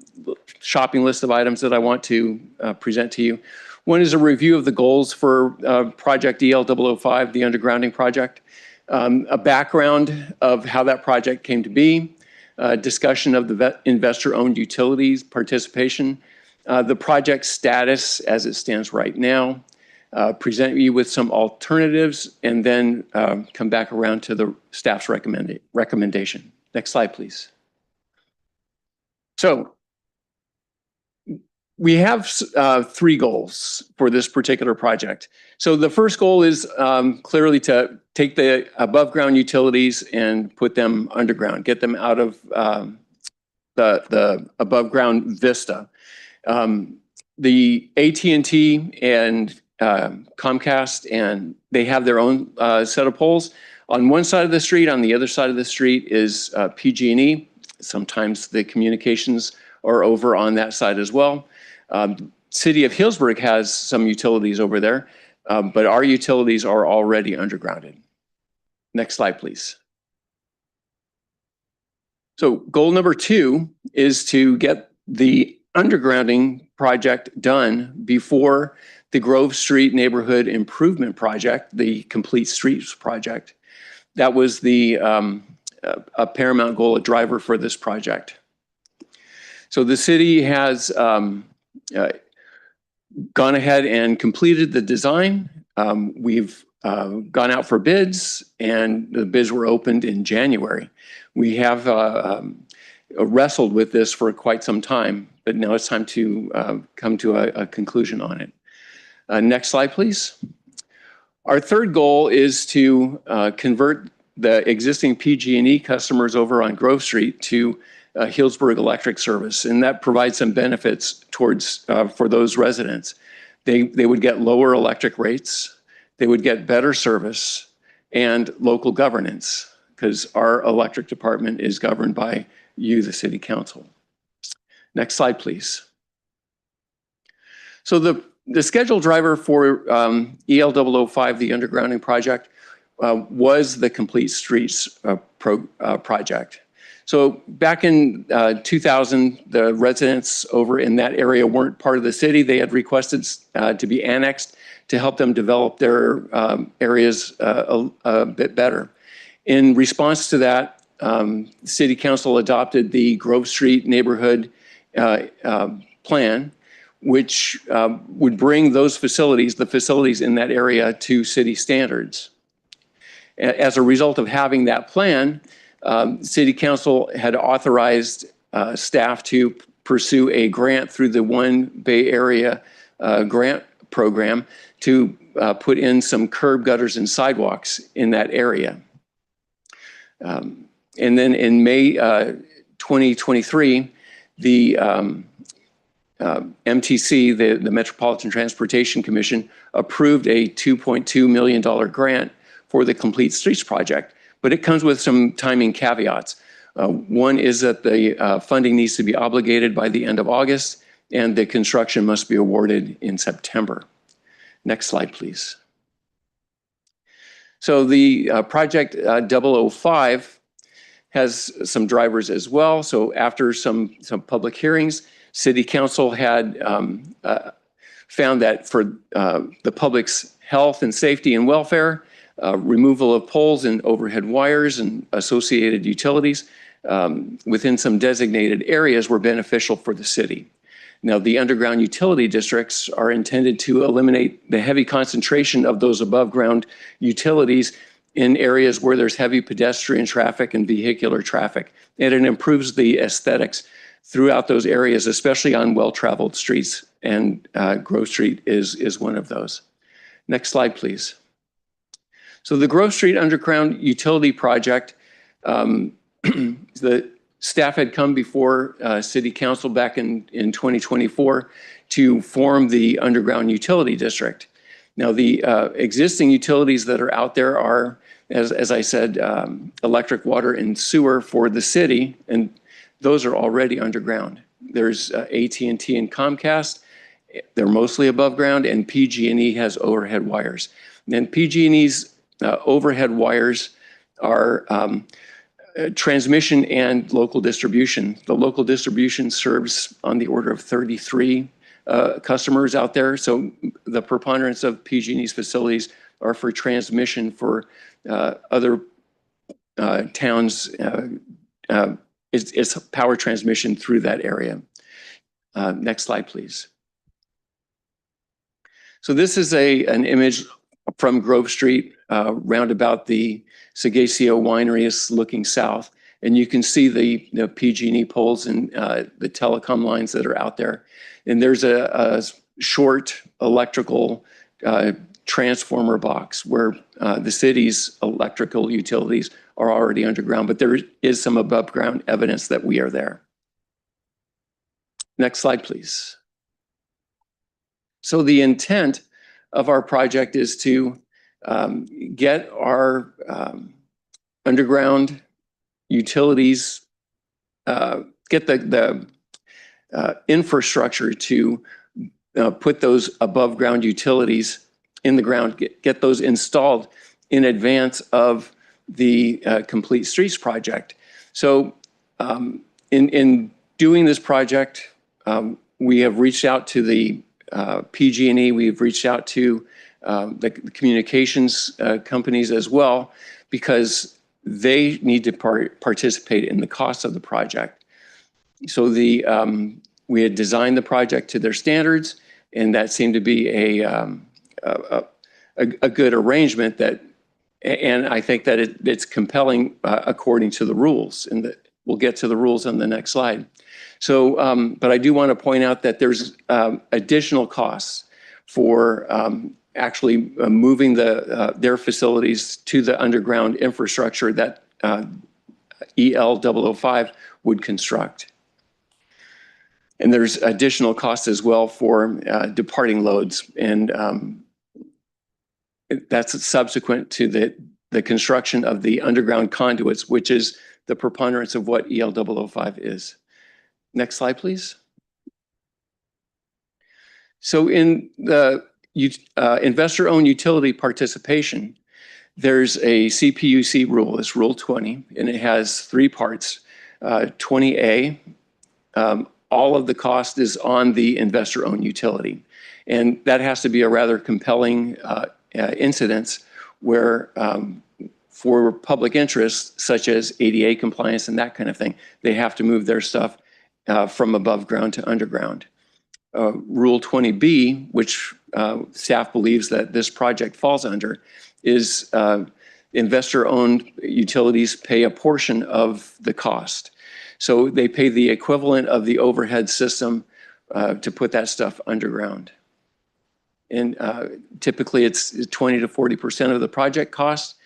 shopping list of items that I want to present to you. One is a review of the goals for project EL005, the undergrounding project, a background of how that project came to be, discussion of the investor-owned utilities participation, the project status as it stands right now, present you with some alternatives, and then come back around to the staff's recommendation. Next slide, please. So we have three goals for this particular project. So the first goal is clearly to take the above ground utilities and put them underground, get them out of the above ground vista. The AT&T and Comcast, and they have their own set of poles. On one side of the street, on the other side of the street is PG&E. Sometimes the communications are over on that side as well. City of Healdsburg has some utilities over there, but our utilities are already undergrounded. Next slide, please. So goal number 2 is to get the undergrounding project done before the Grove Street Neighborhood Improvement Project, the Complete Streets Project. That was the a paramount goal, a driver for this project. So the city has gone ahead and completed the design. We've gone out for bids, and the bids were opened in January. We have wrestled with this for quite some time, but now it's time to come to a conclusion on it. Next slide, please. Our third goal is to convert the existing PG&E customers over on Grove Street to Healdsburg electric service, and that provides some benefits towards for those residents. They would get lower electric rates, they would get better service, and local governance, because our electric department is governed by you, the city council. Next slide, please. So the schedule driver for EL 005, the undergrounding project, was the Complete Streets project. So back in 2000, the residents over in that area weren't part of the city. They had requested to be annexed to help them develop their areas a bit better. In response to that, City Council adopted the Grove Street neighborhood plan, which would bring those facilities, the facilities in that area, to city standards. As a result of having that plan, City Council had authorized staff to pursue a grant through the One Bay Area grant program to put in some curb gutters and sidewalks in that area. And then in May 2023, the MTC, the Metropolitan Transportation Commission, approved a $2.2 million grant for the Complete Streets project, but it comes with some timing caveats. One is that the funding needs to be obligated by the end of August, and the construction must be awarded in September. Next slide, please. So the project 005 has some drivers as well. So after some public hearings, City Council had found that for the public's health and safety and welfare, removal of poles and overhead wires and associated utilities within some designated areas were beneficial for the city. Now, the underground utility districts are intended to eliminate the heavy concentration of those above ground utilities in areas where there's heavy pedestrian traffic and vehicular traffic. And it improves the aesthetics throughout those areas, especially on well-traveled streets, and Grove Street is one of those. Next slide, please. So the Grove Street Underground Utility Project, the staff had come before City Council back in 2024 to form the Underground Utility District. Now, the existing utilities that are out there are, as I said, electric, water, and sewer for the city, and those are already underground. There's AT&T and Comcast. They're mostly above ground, and PG&E has overhead wires. And PG&E's overhead wires are transmission and local distribution. The local distribution serves on the order of 33 customers out there. So the preponderance of PG&E's facilities are for transmission for other towns. It's power transmission through that area. Next slide, please. So this is an image from Grove Street, roundabout the Sagacio Winery is looking south. And you can see the PG&E poles and the telecom lines that are out there. And there's a short electrical transformer box where the city's electrical utilities are already underground, but there is some above ground evidence that we are there. Next slide, please. So the intent of our project is to get our underground utilities, get the infrastructure to put those above ground utilities in the ground, get those installed in advance of the Complete Streets project. So in doing this project, we have reached out to the PG&E, we've reached out to the communications companies as well, because they need to participate in the cost of the project. So we had designed the project to their standards, and that seemed to be a good arrangement and I think that it's compelling according to the rules, and we'll get to the rules on the next slide. So, but I do want to point out that there's additional costs for actually moving their facilities to the underground infrastructure that EL 005 would construct. And there's additional costs as well for departing loads, and that's subsequent to the construction of the underground conduits, which is the preponderance of what EL 005 is. Next slide, please. So in the investor-owned utility participation, there's a CPUC rule, it's Rule 20, and it has three parts. 20A, all of the cost is on the investor-owned utility. And that has to be a rather compelling incidence where for public interest, such as ADA compliance and that kind of thing, they have to move their stuff from above ground to underground. Rule 20B, which staff believes that this project falls under, is investor-owned utilities pay a portion of the cost. So they pay the equivalent of the overhead system to put that stuff underground. And typically it's 20 to 40% of the project cost.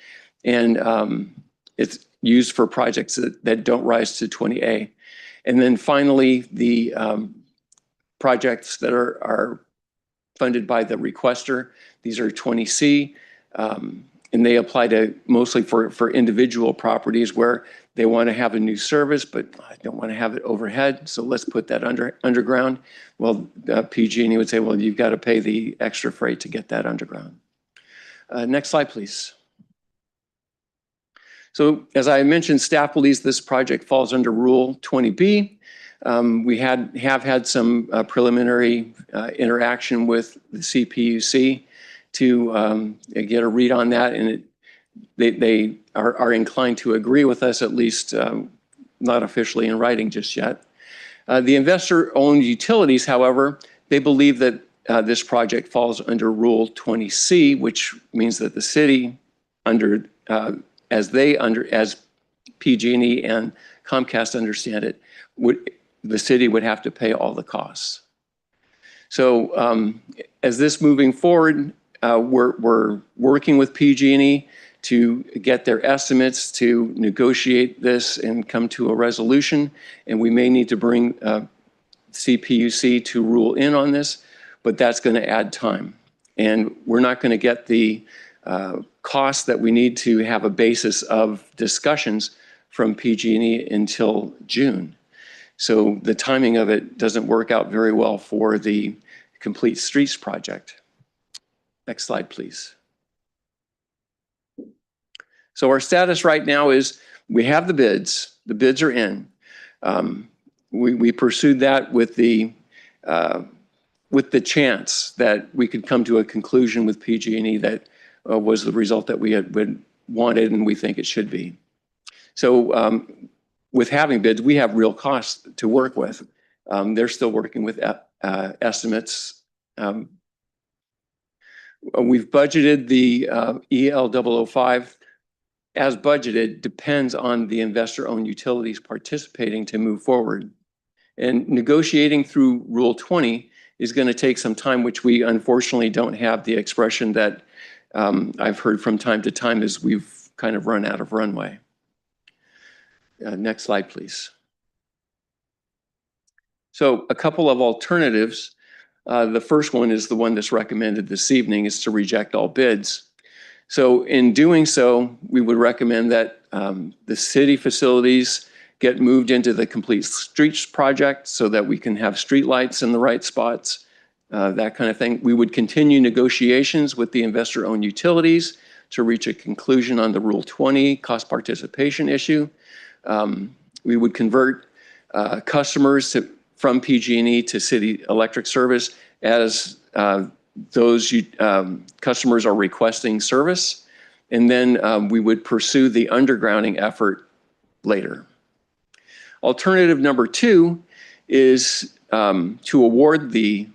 And it's used for projects that don't rise to 20A. And then finally, the projects that are funded by the requester, these are 20C, and they apply to mostly for individual properties where they want to have a new service, but I don't want to have it overhead, so let's put that underground. Well, PG&E would say, well, you've got to pay the extra freight to get that underground. Next slide, please. So as I mentioned, staff believes this project falls under Rule 20B. We have had some preliminary interaction with the CPUC to get a read on that, and they are inclined to agree with us, at least not officially in writing just yet. The investor-owned utilities, however, they believe that this project falls under Rule 20C, which means that the city, as PG&E and Comcast understand it, the city would have to pay all the costs. So as this moving forward, we're working with PG&E to get their estimates to negotiate this and come to a resolution. And we may need to bring CPUC to rule in on this, but that's going to add time. And we're not going to get the costs that we need to have a basis of discussions from PG&E until June. So the timing of it doesn't work out very well for the Complete Streets project. Next slide, please. So our status right now is we have the bids. The bids are in. We pursued that with the chance that we could come to a conclusion with PG&E that was the result that we had wanted and we think it should be. So with having bids, we have real costs to work with. They're still working with estimates. We've budgeted the EL005 as budgeted, depends on the investor-owned utilities participating to move forward. And negotiating through Rule 20 is going to take some time, which we unfortunately don't have the expression that I've heard from time to time as we've kind of run out of runway. Next slide, please. So a couple of alternatives. The first one is the one that's recommended this evening, is to reject all bids. So in doing so, we would recommend that the city facilities get moved into the Complete Streets project so that we can have streetlights in the right spots, that kind of thing. We would continue negotiations with the investor-owned utilities to reach a conclusion on the Rule 20 cost participation issue. We would convert customers from PG&E to city electric service as those customers are requesting service. And then we would pursue the undergrounding effort later. Alternative number two is to award the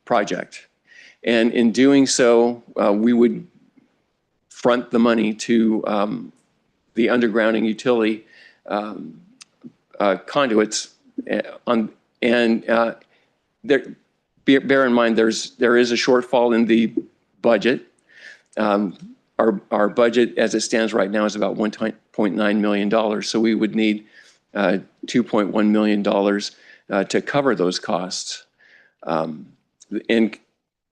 project. And in doing so, we would front the money to the undergrounding utility conduits. Bear in mind, there is a shortfall in the budget. Our budget as it stands right now is about $1.9 million. So we would need $2.1 million to cover those costs. And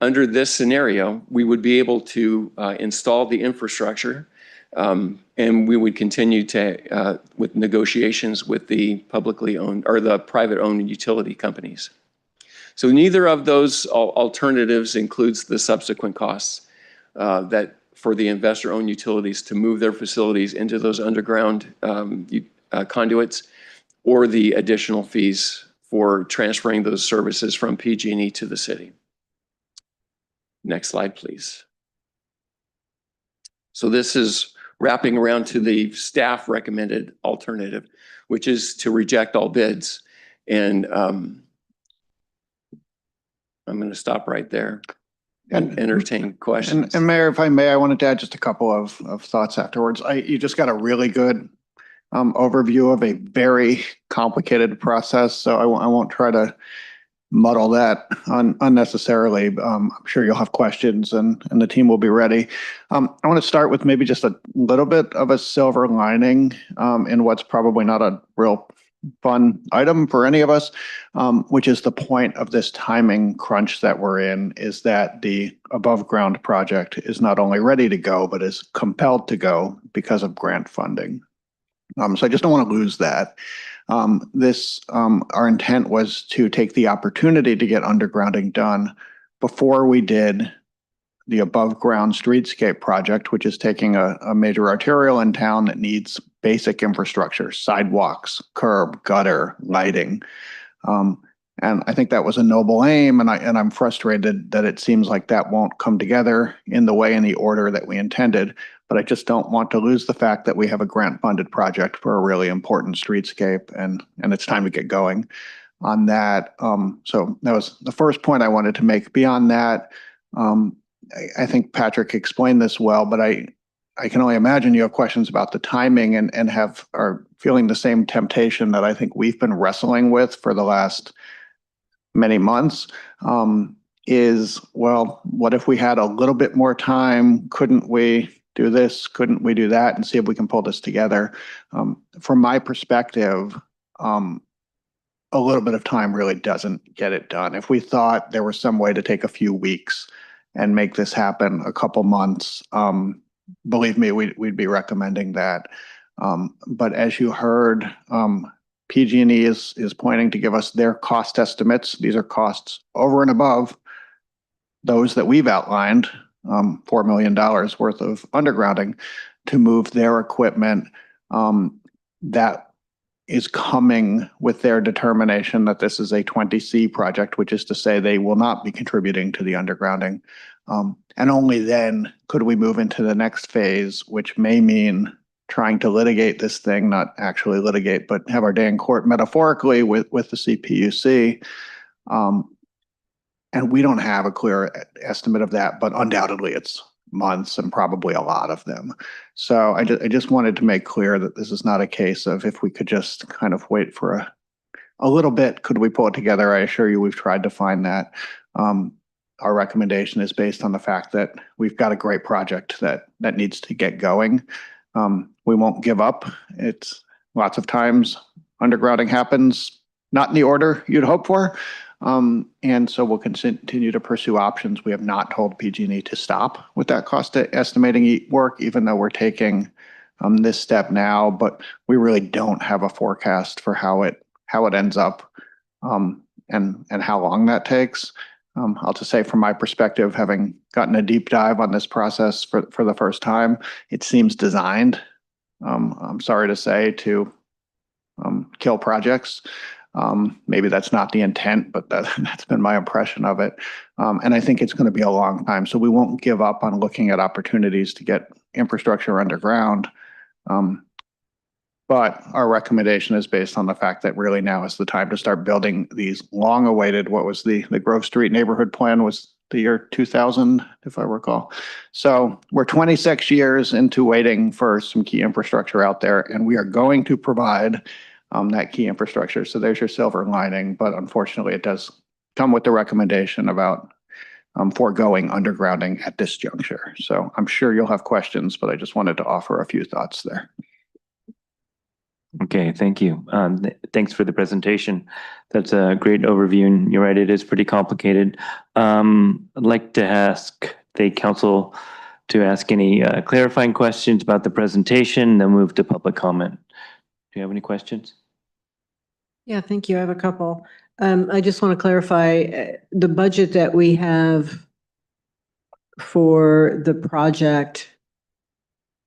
under this scenario, we would be able to install the infrastructure, and we would continue to with negotiations with the publicly owned or the private owned utility companies. So neither of those alternatives includes the subsequent costs that for the investor-owned utilities to move their facilities into those underground conduits, or the additional fees for transferring those services from PG&E to the city. Next slide, please. So this is wrapping around to the staff recommended alternative, which is to reject all bids. And I'm going to stop right there and entertain questions. And Mayor, if I may, I wanted to add just a couple of thoughts afterwards. You just got a really good overview of a very complicated process, so I won't try to muddle that unnecessarily. I'm sure you'll have questions and the team will be ready. I want to start with maybe just a little bit of a silver lining in what's probably not a real fun item for any of us, which is the point of this timing crunch that we're in, is that the above ground project is not only ready to go, but is compelled to go because of grant funding. So I just don't want to lose that. Our intent was to take the opportunity to get undergrounding done before we did the above ground streetscape project, which is taking a major arterial in town that needs basic infrastructure, sidewalks, curb, gutter, lighting. And I think that was a noble aim, and I'm frustrated that it seems like that won't come together in the way and the order that we intended. But I just don't want to lose the fact that we have a grant-funded project for a really important streetscape, and it's time to get going on that. So that was the first point I wanted to make. Beyond that, I think Patrick explained this well, but I can only imagine you have questions about the timing and are feeling the same temptation that I think we've been wrestling with for the last many months. Well, what if we had a little bit more time? Couldn't we do this? Couldn't we do that and see if we can pull this together? From my perspective, a little bit of time really doesn't get it done. If we thought there was some way to take a few weeks and make this happen a couple months, believe me, we'd be recommending that. But as you heard, PG&E is pointing to give us their cost estimates. These are costs over and above those that we've outlined, $4 million worth of undergrounding to move their equipment. That is coming with their determination that this is a 20C project, which is to say they will not be contributing to the undergrounding. And only then could we move into the next phase, which may mean trying to litigate this thing, not actually litigate, but have our day in court metaphorically with the CPUC. And we don't have a clear estimate of that, but undoubtedly it's months and probably a lot of them. So I just wanted to make clear that this is not a case of if we could just kind of wait for a little bit, could we pull it together? I assure you we've tried to find that. Our recommendation is based on the fact that we've got a great project that needs to get going. We won't give up. It's lots of times undergrounding happens not in the order you'd hope for. And so we'll continue to pursue options. We have not told PG&E to stop with that cost estimating work, even though we're taking this step now, but we really don't have a forecast for how it ends up and how long that takes. I'll just say from my perspective, having gotten a deep dive on this process for the first time, it seems designed, I'm sorry to say, to kill projects. Maybe that's not the intent, but that's been my impression of it. And I think it's going to be a long time. So we won't give up on looking at opportunities to get infrastructure underground. But our recommendation is based on the fact that really now is the time to start building these long-awaited, what was the Grove Street neighborhood plan was the year 2000, if I recall. So we're 26 years into waiting for some key infrastructure out there, and we are going to provide that key infrastructure. So there's your silver lining, but unfortunately it does come with the recommendation about foregoing undergrounding at this juncture. So I'm sure you'll have questions, but I just wanted to offer a few thoughts there. Okay, thank you. Thanks for the presentation. That's a great overview, and you're right, it is pretty complicated. I'd like to ask the council to ask any clarifying questions about the presentation, then move to public comment. Do you have any questions? Yeah, thank you. I have a couple. I just want to clarify the budget that we have for the project,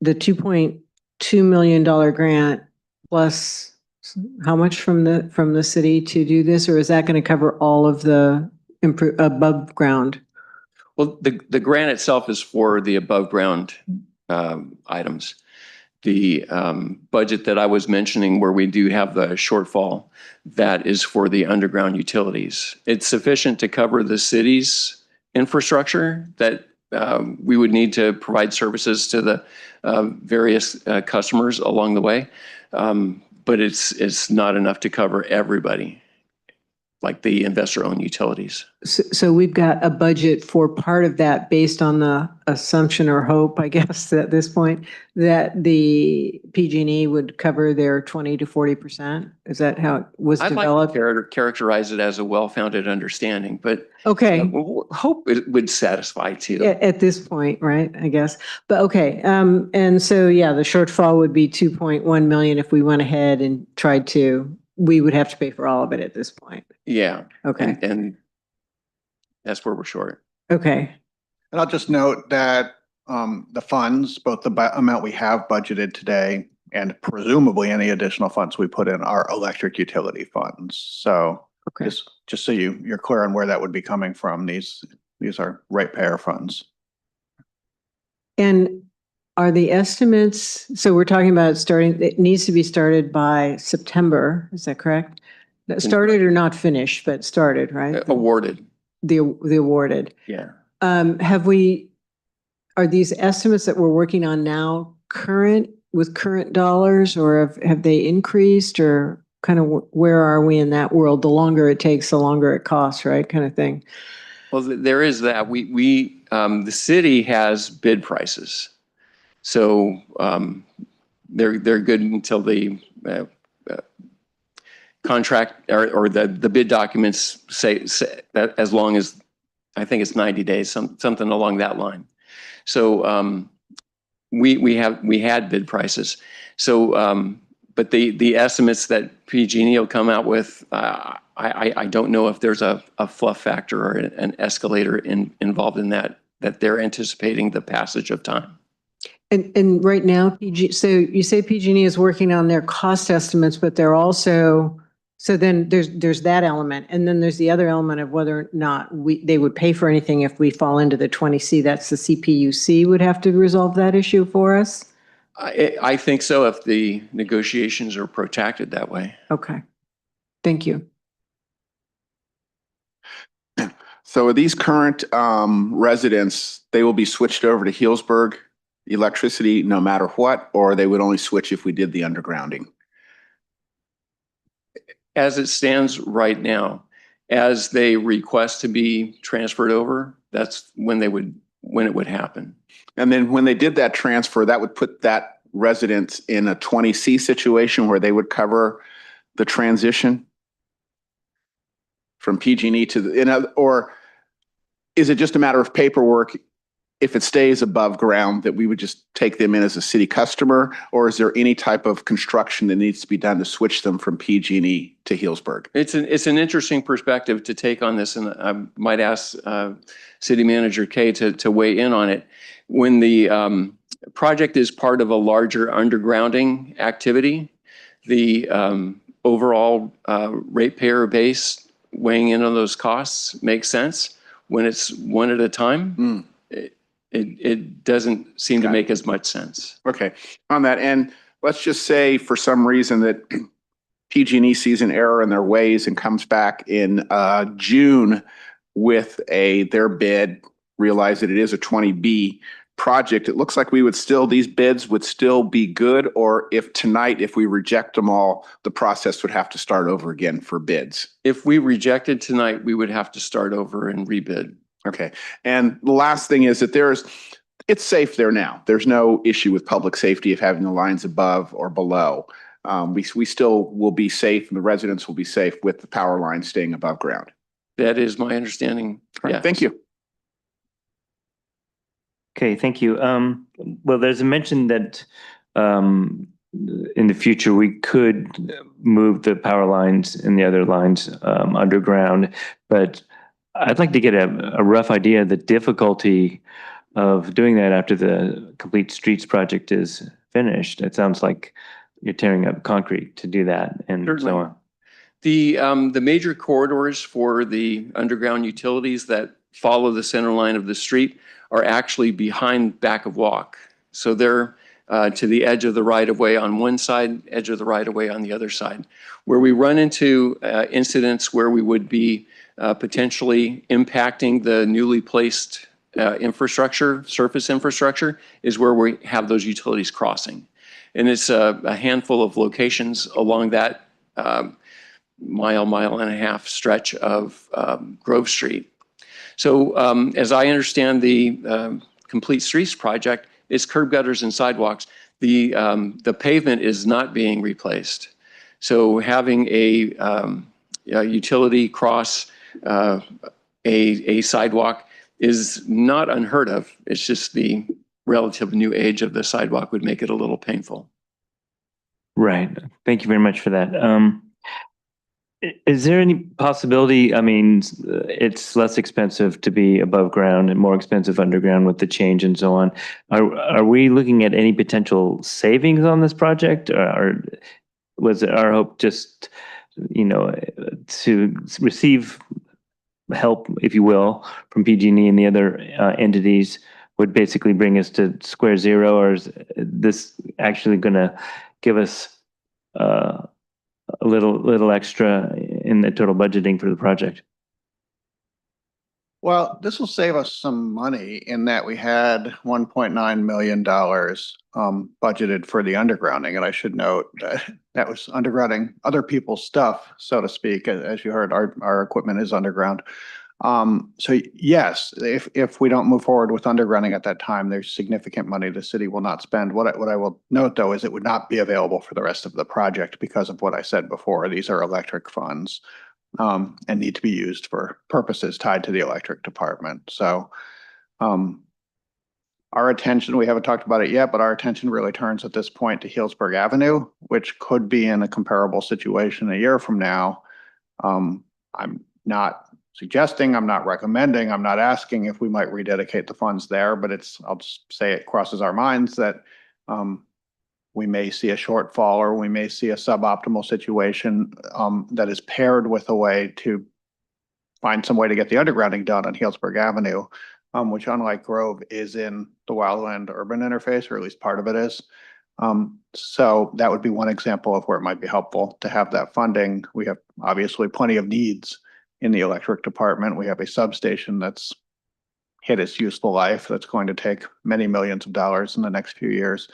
the $2.2 million grant plus how much from the city to do this, or is that going to cover all of the above ground? Well, the grant itself is for the above ground items. The budget that I was mentioning where we do have the shortfall, that is for the underground utilities. It's sufficient to cover the city's infrastructure that we would need to provide services to the various customers along the way. But it's not enough to cover everybody, like the investor-owned utilities. So we've got a budget for part of that based on the assumption or hope, I guess, at this point, that the PG&E would cover their 20 to 40%. Is that how it was I'd developed? like to characterize it as a well-founded understanding, but Okay. Hope it would satisfy too. At this point, right, I guess. But okay, and so, yeah, the shortfall would be 2.1 million if we went ahead and tried to, we would have to pay for all of it at this point. Yeah. Okay. And that's where we're short. Okay. And I'll just note that the funds, both the amount we have budgeted today and presumably any additional funds we put in are electric utility funds. So Okay. just so you're clear on where that would be coming from, these are ratepayer funds. And are the estimates, so we're talking about starting, it needs to be started by September, is that correct? Started or not finished, but started, right? Awarded. The awarded. Yeah. Are these estimates that we're working on now current with current dollars, or have they increased, or kind of where are we in that world? The longer it takes, the longer it costs, right? Kind of thing. Well, there is that. The city has bid prices. So they're good until the contract or the bid documents say that as long as, I think it's 90 days, something along that line. So we had bid prices. So but the estimates that PG&E will come out with, I don't know if there's a fluff factor or an escalator involved in that they're anticipating the passage of time. And right now, so you say PG&E is working on their cost estimates, but they're also, so then there's that element. And then there's the other element of whether or not they would pay for anything if we fall into the 20C. That's the CPUC would have to resolve that issue for us? I think so, if the negotiations are protracted that way. Okay. Thank you. So these current residents, they will be switched over to Healdsburg electricity no matter what, or they would only switch if we did the undergrounding? As it stands right now, as they request to be transferred over, that's when it would happen. And then when they did that transfer, that would put that resident in a 20C situation where they would cover the transition from PG&E to the, or is it just a matter of paperwork? If it stays above ground, that we would just take them in as a city customer, or is there any type of construction that needs to be done to switch them from PG&E to Healdsburg? It's an interesting perspective to take on this, and I might ask City Manager Kay to weigh in on it. When the project is part of a larger undergrounding activity, the overall ratepayer base weighing in on those costs makes sense. When it's one at a time, it doesn't seem to make as much sense. Okay, on that end, let's just say for some reason that PG&E sees an error in their ways and comes back in June with their bid, realize that it is a 20B project. It looks like these bids would still be good, or if tonight, if we reject them all, the process would have to start over again for bids. If we rejected tonight, we would have to start over and rebid. Okay. And the last thing is that it's safe there now. There's no issue with public safety of having the lines above or below. We still will be safe, and the residents will be safe with the power line staying above ground. That is my understanding. Right, yes. thank you. Okay, thank you. Well, there's a mention that in the future, we could move the power lines and the other lines underground, but I'd like to get a rough idea of the difficulty of doing that after the Complete Streets project is finished. It sounds like you're tearing up concrete to do that and Certainly. so on. The major corridors for the underground utilities that follow the center line of the street are actually behind back of walk. So they're to the edge of the right of way on one side, edge of the right of way on the other side. Where we run into incidents where we would be potentially impacting the newly placed infrastructure, surface infrastructure, is where we have those utilities crossing. And it's a handful of locations along that mile and a half stretch of Grove Street. So as I understand the Complete Streets project, it's curb gutters and sidewalks. The pavement is not being replaced. So having a utility cross a sidewalk is not unheard of. It's just the relative new age of the sidewalk would make it a little painful. Right. Thank you very much for that. Is there any possibility, I mean, it's less expensive to be above ground and more expensive underground with the change and so on. Are we looking at any potential savings on this project, or was it our hope just, to receive help, if you will, from PG&E and the other entities would basically bring us to square zero, or is this actually going to give us a little extra in the total budgeting for the project? Well, this will save us some money in that we had $1.9 million budgeted for the undergrounding. And I should note that was undergrounding other people's stuff, so to speak. As you heard, our equipment is underground. So yes, if we don't move forward with undergrounding at that time, there's significant money the city will not spend. What I will note, though, is it would not be available for the rest of the project because of what I said before. These are electric funds and need to be used for purposes tied to the electric department. So our attention, we haven't talked about it yet, but our attention really turns at this point to Healdsburg Avenue, which could be in a comparable situation a year from now. I'm not suggesting, I'm not recommending, I'm not asking if we might rededicate the funds there, but I'll just say it crosses our minds that we may see a shortfall or we may see a suboptimal situation that is paired with a way to find some way to get the undergrounding done on Healdsburg Avenue, which unlike Grove is in the wildland urban interface, or at least part of it is. So that would be one example of where it might be helpful to have that funding. We have obviously plenty of needs in the electric department. We have a substation that's hit its useful life that's going to take many millions of dollars in the next few years.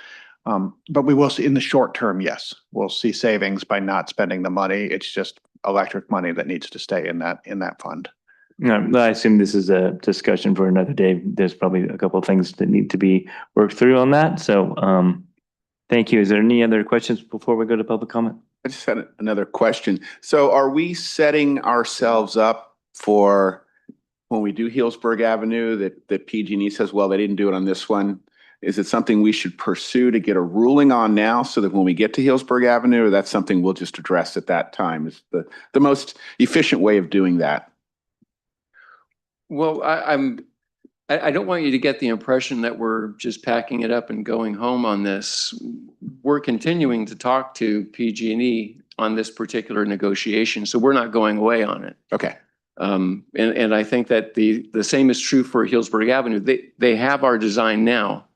But we will see in the short term, yes, we'll see savings by not spending the money. It's just electric money that needs to stay in that fund. No, I assume this is a discussion for another day. There's probably a couple of things that need to be worked through on that. So thank you. Is there any other questions before we go to public comment? I just had another question. So are we setting ourselves up for when we do Healdsburg Avenue that PG&E says, well, they didn't do it on this one? Is it something we should pursue to get a ruling on now so that when we get to Healdsburg Avenue, or that's something we'll just address at that time? Is the most efficient way of doing that? Well, I don't want you to get the impression that we're just packing it up and going home on this. We're continuing to talk to PG&E on this particular negotiation, so we're not going away on it. Okay. And I think that the same is true for Healdsburg Avenue. They have our design now.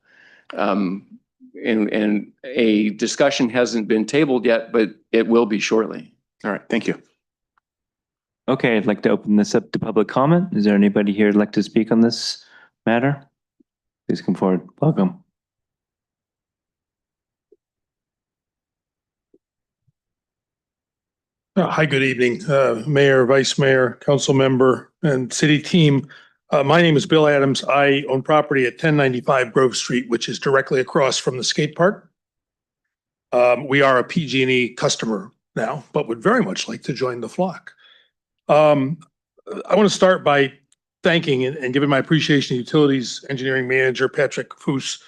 And a discussion hasn't been tabled yet, but it will be shortly. All right, thank you. Okay, I'd like to open this up to public comment. Is there anybody here who'd like to speak on this matter? Please come forward. Welcome. Hi, good evening, Mayor, Vice Mayor, Council Member, and City Team. My name is Bill Adams. I own property at 1095 Grove Street, which is directly across from the skate park. We are a PG&E customer now, but would very much like to join the flock. I want to start by thanking and giving my appreciation to Utilities Engineering Manager Patrick Foose.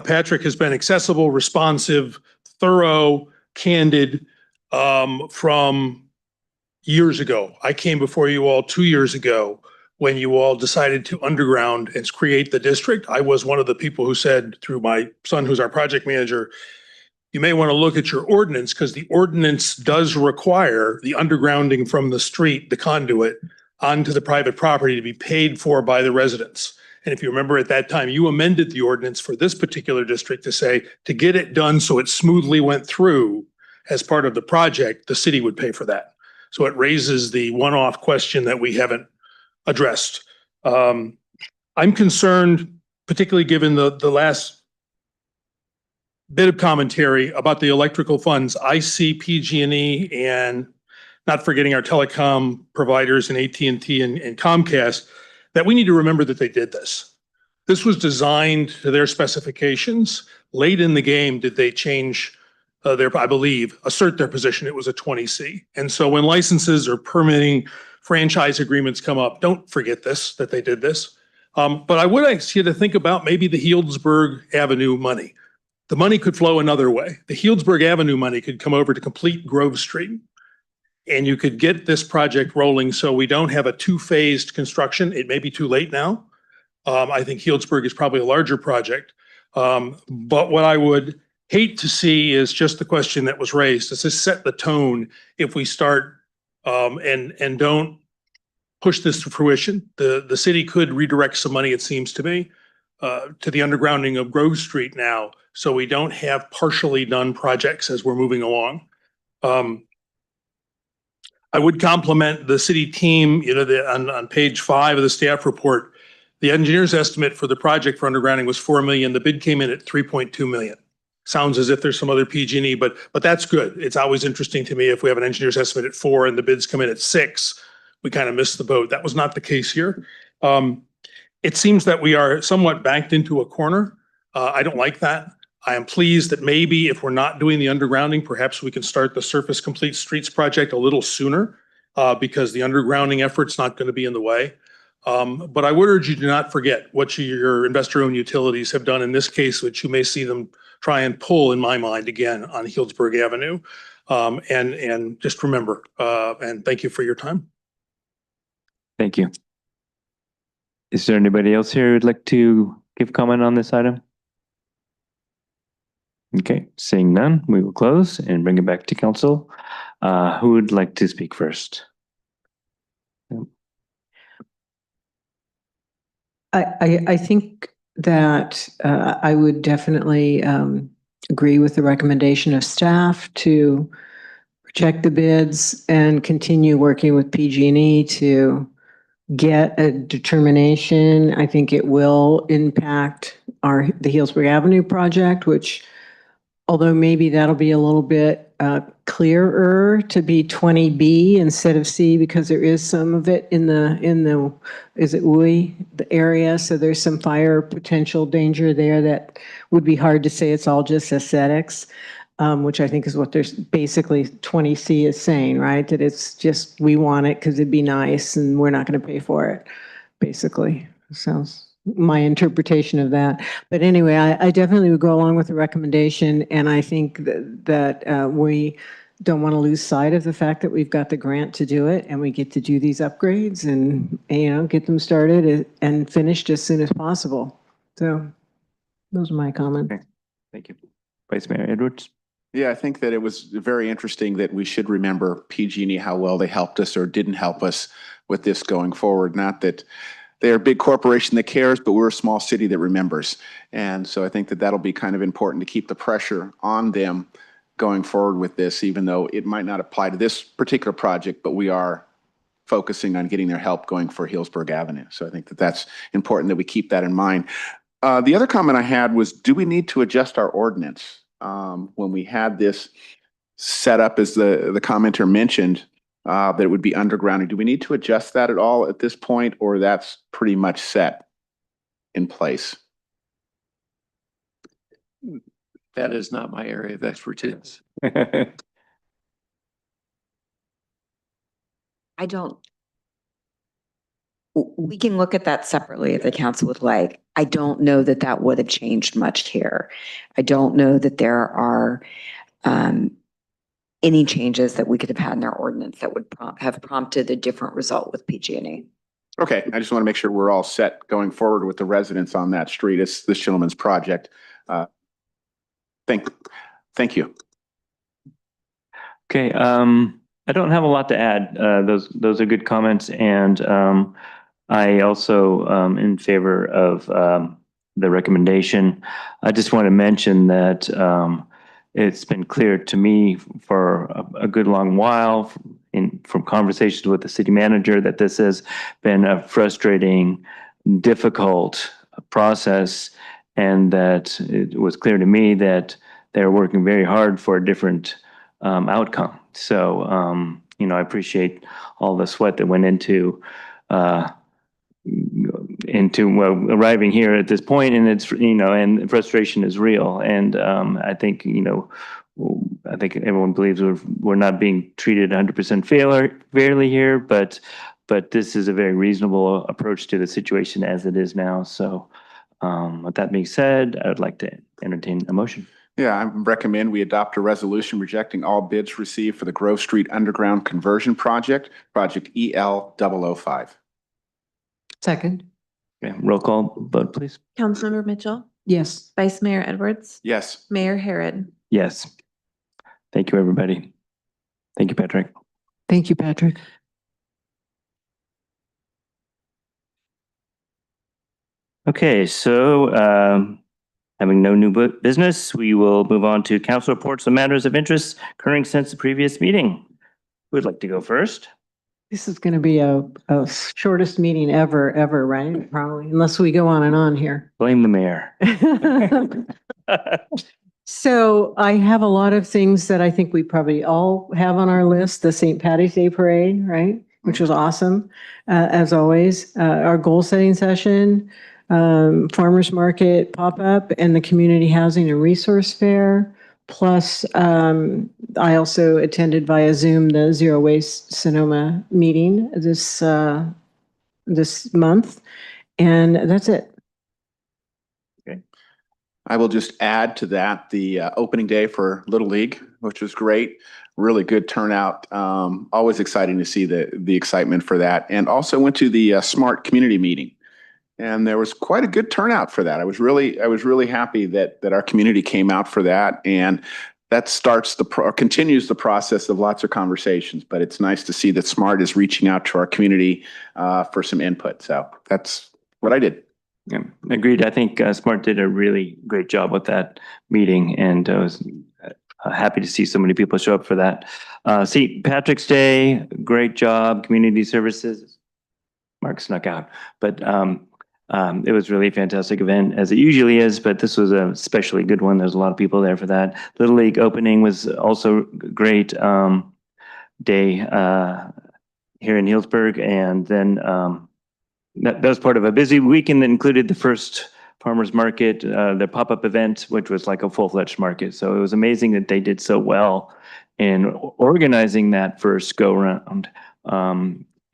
Patrick has been accessible, responsive thorough, candid, from years ago. I came before you all 2 years ago when you all decided to underground and create the district. I was one of the people who said, through my son, who's our project manager, you may want to look at your ordinance, because the ordinance does require the undergrounding from the street, the conduit, onto the private property to be paid for by the residents. And if you remember at that time, you amended the ordinance for this particular district to say, to get it done so it smoothly went through as part of the project, the city would pay for that. So it raises the one-off question that we haven't addressed. I'm concerned, particularly given the last bit of commentary about the electrical funds. I see PG&E, and not forgetting our telecom providers and AT&T and Comcast, that we need to remember that they did this. This was designed to their specifications. Late in the game did they change I believe, assert their position. It was a 20C. And so when licenses or permitting franchise agreements come up, don't forget this, that they did this. But I would ask you to think about maybe the Healdsburg Avenue money. The money could flow another way. The Healdsburg Avenue money could come over to complete Grove Street, and you could get this project rolling so we don't have a two-phased construction. It may be too late now. I think Healdsburg is probably a larger project. But what I would hate to see is just the question that was raised. Does this set the tone if we start and don't push this to fruition? The city could redirect some money, it seems to me, to the undergrounding of Grove Street now, so we don't have partially done projects as we're moving along. I would compliment the city team, on page 5 of the staff report, the engineer's estimate for the project for undergrounding was $4 million. The bid came in at $3.2 million. Sounds as if there's some other PG&E, but that's good. It's always interesting to me if we have an engineer's estimate at 4 and the bids come in at 6, we kind of missed the boat. That was not the case here. It seems that we are somewhat backed into a corner. I don't like that. I am pleased that maybe if we're not doing the undergrounding, perhaps we can start the Surface Complete Streets project a little sooner, because the undergrounding effort's not going to be in the way. But I would urge you to not forget what your investor-owned utilities have done in this case, which you may see them try and pull, in my mind, again on Healdsburg Avenue. And just remember, and thank you for your time. Thank you. Is there anybody else here who'd like to give comment on this item? Okay, seeing none, we will close and bring it back to council. Who would like to speak first? I think that I would definitely agree with the recommendation of staff to reject the bids and continue working with PG&E to get a determination. I think it will impact the Healdsburg Avenue project, which, although maybe that'll be a little bit clearer to be 20B instead of C, because there is some of it in the is it Wui, the area, so there's some fire potential danger there that would be hard to say it's all just aesthetics, which I think is what there's basically 20C is saying, right? That it's just, we want it because it'd be nice and we're not going to pay for it, basically. Sounds my interpretation of that. But anyway, I definitely would go along with the recommendation, and I think that we don't want to lose sight of the fact that we've got the grant to do it, and we get to do these upgrades and get them started and finished as soon as possible. So those are my comments. Okay. Thank you. Vice Mayor Edwards. Yeah, I think that it was very interesting that we should remember PG&E, how well they helped us or didn't help us with this going forward. Not that they're a big corporation that cares, but we're a small city that remembers. And so I think that that'll be kind of important to keep the pressure on them going forward with this, even though it might not apply to this particular project, but we are focusing on getting their help going for Healdsburg Avenue. So I think that that's important that we keep that in mind. The other comment I had was, do we need to adjust our ordinance? When we had this set up, as the commenter mentioned, that it would be undergrounding. Do we need to adjust that at all at this point, or that's pretty much set in place? That is not my area of expertise. We can look at that separately if the council would like. I don't know that that would have changed much here. I don't know that there are any changes that we could have had in our ordinance that would have prompted a different result with PG&E. Okay, I just want to make sure we're all set going forward with the residents on that street. It's this gentleman's project. Thank you. Okay, I don't have a lot to add. Those are good comments, and I also in favor of the recommendation. I just want to mention that it's been clear to me for a good long while from conversations with the city manager that this has been a frustrating, difficult process, and that it was clear to me that they're working very hard for a different outcome. So, I appreciate all the sweat that went into arriving here at this point, and it's, and frustration is real. And I think, I think everyone believes we're not being treated 100% fairly here, but this is a very reasonable approach to the situation as it is now. So, with that being said, I would like to entertain a motion. Yeah, I recommend we adopt a resolution rejecting all bids received for the Grove Street Underground Conversion Project, Project EL005. Second. Okay, roll call vote, please. Councilmember Mitchell, Yes. Vice Mayor Edwards, Yes. Mayor Herod. Yes. Thank you, everybody. Thank you, Patrick. Thank you, Patrick. Okay, so having no new business, we will move on to council reports on matters of interest occurring since the previous meeting. Who would like to go first? This is going to be a shortest meeting ever, right? Probably, unless we go on and on here. Blame the mayor. So I have a lot of things that I think we probably all have on our list. The St. Patty's Day Parade, right? Which was awesome, as always. Our goal setting session, farmers market pop-up, and the community housing and resource fair. Plus, I also attended via Zoom the Zero Waste Sonoma meeting this month, and that's it. Okay. I will just add to that the opening day for Little League, which was great. Really good turnout. Always exciting to see the excitement for that. And also went to the Smart Community Meeting. And there was quite a good turnout for that. I was really happy that our community came out for that, and that continues the process of lots of conversations. But it's nice to see that Smart is reaching out to our community for some input. So that's what I did. Yeah, agreed. I think Smart did a really great job with that meeting, and I was happy to see so many people show up for that. St. Patrick's Day, great job. Community services, Mark snuck out, but it was really a fantastic event, as it usually is, but this was a especially good one. There's a lot of people there for that. Little League opening was also great day here in Healdsburg, and then that was part of a busy weekend that included the first farmers market, the pop-up event, which was like a full-fledged market. So it was amazing that they did so well in organizing that first go-round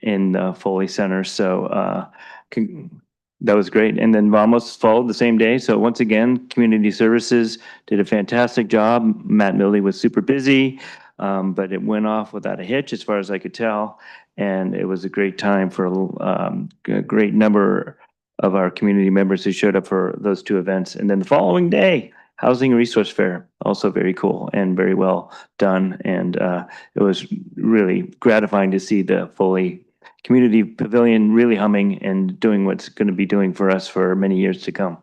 in the Foley Center. So that was great. And then Vamos followed the same day. So once again, community services did a fantastic job. Matt Milley was super busy, but it went off without a hitch as far as I could tell. And it was a great time for a great number of our community members who showed up for those two events. And then the following day, Housing Resource Fair, also very cool and very well done. And it was really gratifying to see the Foley Community Pavilion really humming and doing what's going to be doing for us for many years to come.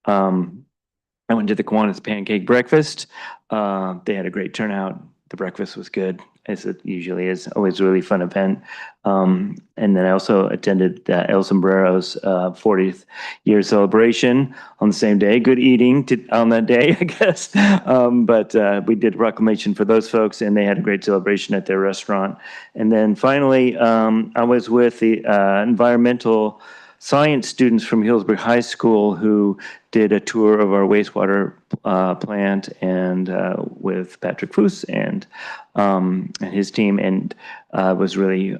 I went to the Kiwanis Pancake Breakfast. They had a great turnout. The breakfast was good, as it usually is. Always a really fun event. And then I also attended El Sombrero's 40th year celebration on the same day. Good eating on that day, I guess. But we did a proclamation for those folks, and they had a great celebration at their restaurant. And then finally, I was with the environmental science students from Healdsburg High School who did a tour of our wastewater plant, and with Patrick Foos and his team, and was really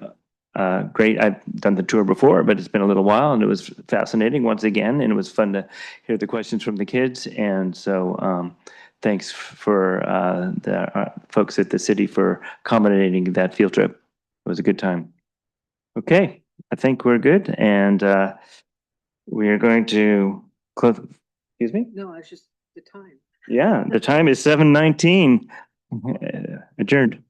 great. I've done the tour before, but it's been a little while, and it was fascinating once again, and it was fun to hear the questions from the kids. And so thanks for the folks at the city for accommodating that field trip. It was a good time. Okay, I think we're good, and we are going to close. Excuse me? No, it's just the time. Yeah, the time is 7:19. Adjourned.